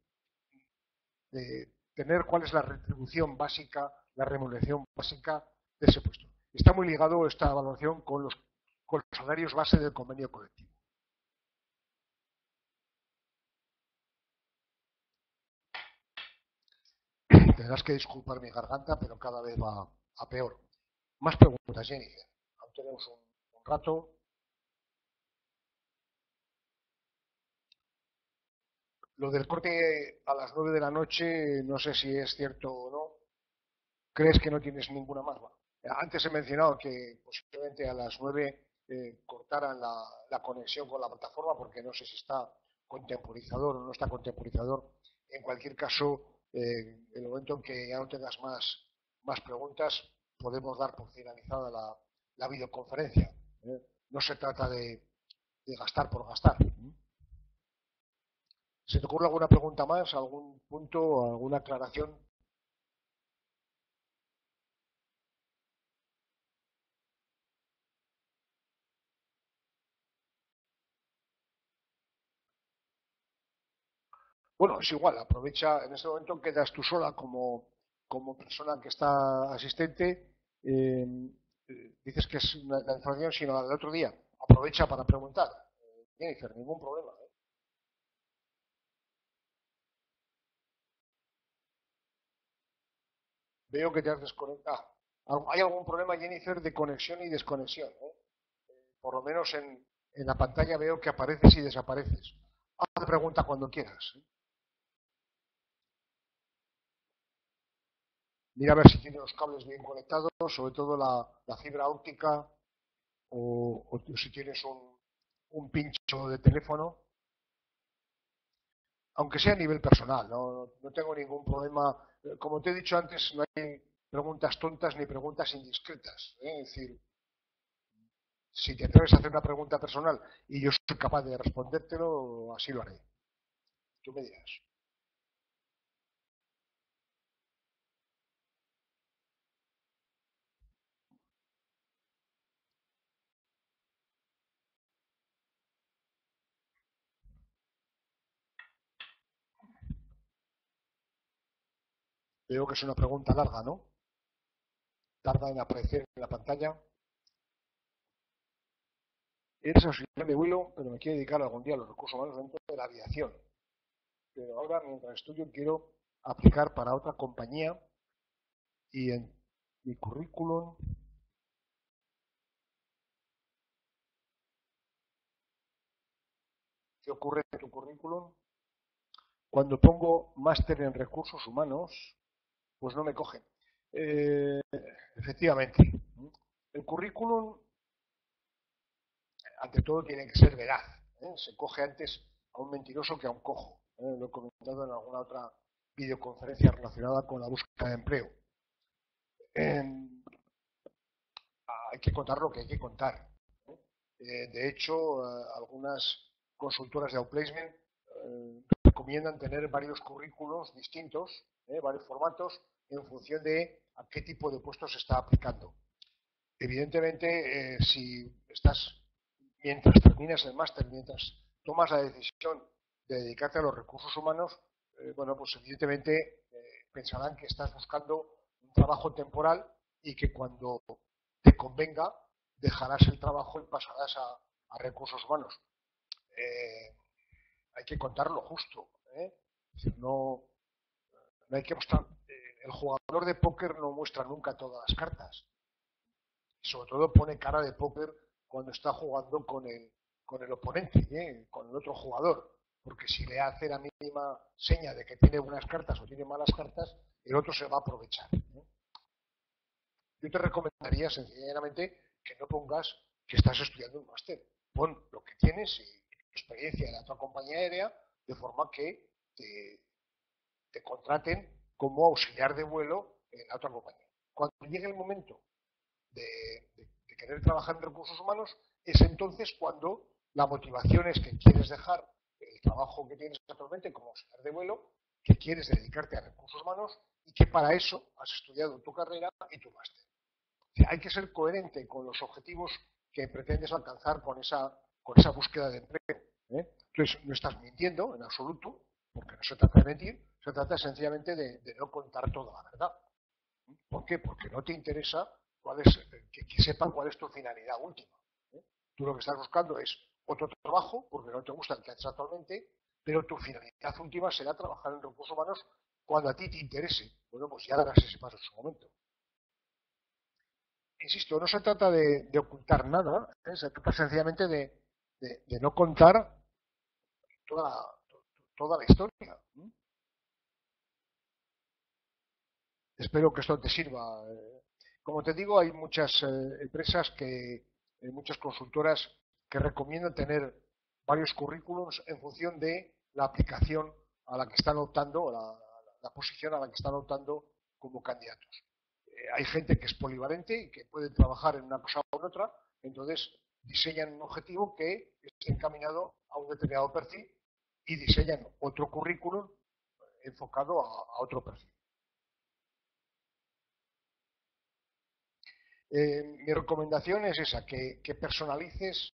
tener cuál es la retribución básica, la remuneración básica de ese puesto. Está muy ligado esta evaluación con los salarios base del convenio colectivo. Tendrás que disculpar mi garganta, pero cada vez va a peor. Más preguntas, Jennifer. Aún tenemos un rato. Lo del corte a las 9 de la noche, no sé si es cierto o no. ¿Crees que no tienes ninguna más? Antes he mencionado que posiblemente a las 9 cortaran la conexión con la plataforma porque no sé si está contemporizador o no está contemporizador. En cualquier caso, en el momento en que ya no tengas más preguntas, podemos dar por finalizada la videoconferencia. No se trata de gastar por gastar. ¿Se te ocurre alguna pregunta más, algún punto, alguna aclaración? Bueno, es igual, aprovecha, en ese momento quedas tú sola como persona que está asistente, eh, dices que es la información, sino la del otro día. Aprovecha para preguntar. Jennifer, ningún problema. Veo que te has desconectado. ¿Hay algún problema, Jennifer, de conexión y desconexión? Por lo menos en la pantalla veo que apareces y desapareces. Haz pregunta cuando quieras. Mira a ver si tiene los cables bien conectados, sobre todo la fibra óptica o si tienes un pincho de teléfono, aunque sea a nivel personal, no tengo ningún problema. Como te he dicho antes, no hay preguntas tontas ni preguntas indiscretas. Es decir, si te atreves a hacer una pregunta personal y yo soy capaz de respondértelo, así lo haré. Tú me dirás. Veo que es una pregunta larga, ¿no? Tarda en aparecer en la pantalla. Eres auxiliar de vuelo, pero me quiero dedicar algún día a los recursos humanos dentro de la aviación. Pero ahora, mientras estudio, quiero aplicar para otra compañía y en mi currículum, ¿qué ocurre en tu currículum? Cuando pongo máster en recursos humanos, pues no me cogen. Eh, Efectivamente, el currículum, ante todo, tiene que ser veraz. Se coge antes a un mentiroso que a un cojo. Lo he comentado en alguna otra videoconferencia relacionada con la búsqueda de empleo. Eh, Hay que contar lo que hay que contar. De hecho, algunas consultoras de outplacement recomiendan tener varios currículos distintos, varios formatos, en función de a qué tipo de puestos se está aplicando. Evidentemente, si estás, mientras terminas el máster, mientras tomas la decisión de dedicarte a los recursos humanos, bueno, pues evidentemente pensarán que estás buscando un trabajo temporal y que cuando te convenga dejarás el trabajo y pasarás a recursos humanos. Eh, Hay que contarlo justo. Es decir, no hay que mostrar. El jugador de póker no muestra nunca todas las cartas. Y sobre todo pone cara de póker cuando está jugando con el oponente, con el otro jugador. Porque si le hace la mínima seña de que tiene buenas cartas o tiene malas cartas, el otro se va a aprovechar. yo te recomendaría sencillamente que no pongas que estás estudiando un máster. Pon lo que tienes y tu experiencia en la otra compañía aérea, de forma que te contraten como auxiliar de vuelo en la otra compañía. Cuando llegue el momento de querer trabajar en recursos humanos, es entonces cuando la motivación es que quieres dejar el trabajo que tienes actualmente como auxiliar de vuelo, que quieres dedicarte a recursos humanos y que para eso has estudiado tu carrera y tu máster. O sea, hay que ser coherente con los objetivos que pretendes alcanzar con esa búsqueda de empleo. Entonces, no estás mintiendo en absoluto, porque no se trata de mentir, se trata sencillamente de no contar toda la verdad. ¿Por qué? Porque no te interesa que sepan cuál es tu finalidad última. Tú lo que estás buscando es otro trabajo, porque no te gusta el que haces actualmente, pero tu finalidad última será trabajar en recursos humanos cuando a ti te interese. Bueno, pues ya darás ese paso en su momento. Insisto, no se trata de ocultar nada, se trata sencillamente de no contar toda, toda la historia. Espero que esto te sirva. Como te digo, hay muchas empresas muchas consultoras que recomiendan tener varios currículums en función de la aplicación a la que están optando, o la posición a la que están optando como candidatos. Hay gente que es polivalente y que puede trabajar en una cosa o en otra, entonces diseñan un objetivo que esté encaminado a un determinado perfil y diseñan otro currículum enfocado a otro perfil. Mi recomendación es esa, que personalices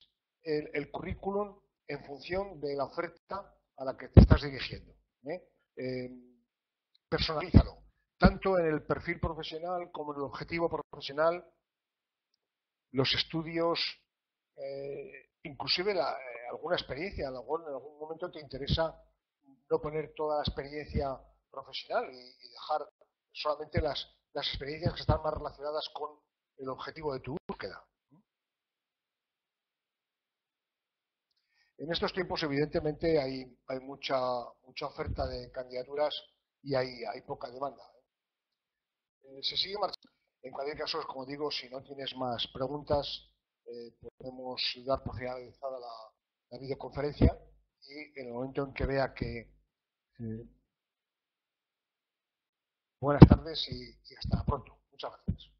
el currículum en función de la oferta a la que te estás dirigiendo. Eh, Personalízalo, tanto en el perfil profesional como en el objetivo profesional, los estudios, inclusive alguna experiencia. En algún momento te interesa no poner toda la experiencia profesional y dejar solamente las experiencias que están más relacionadas con el objetivo de tu búsqueda. En estos tiempos, evidentemente, hay mucha oferta de candidaturas y hay poca demanda. Se sigue marchando. En cualquier caso, como digo, si no tienes más preguntas, podemos dar por finalizada la videoconferencia y en el momento en que vea que... buenas tardes y hasta pronto. Muchas gracias.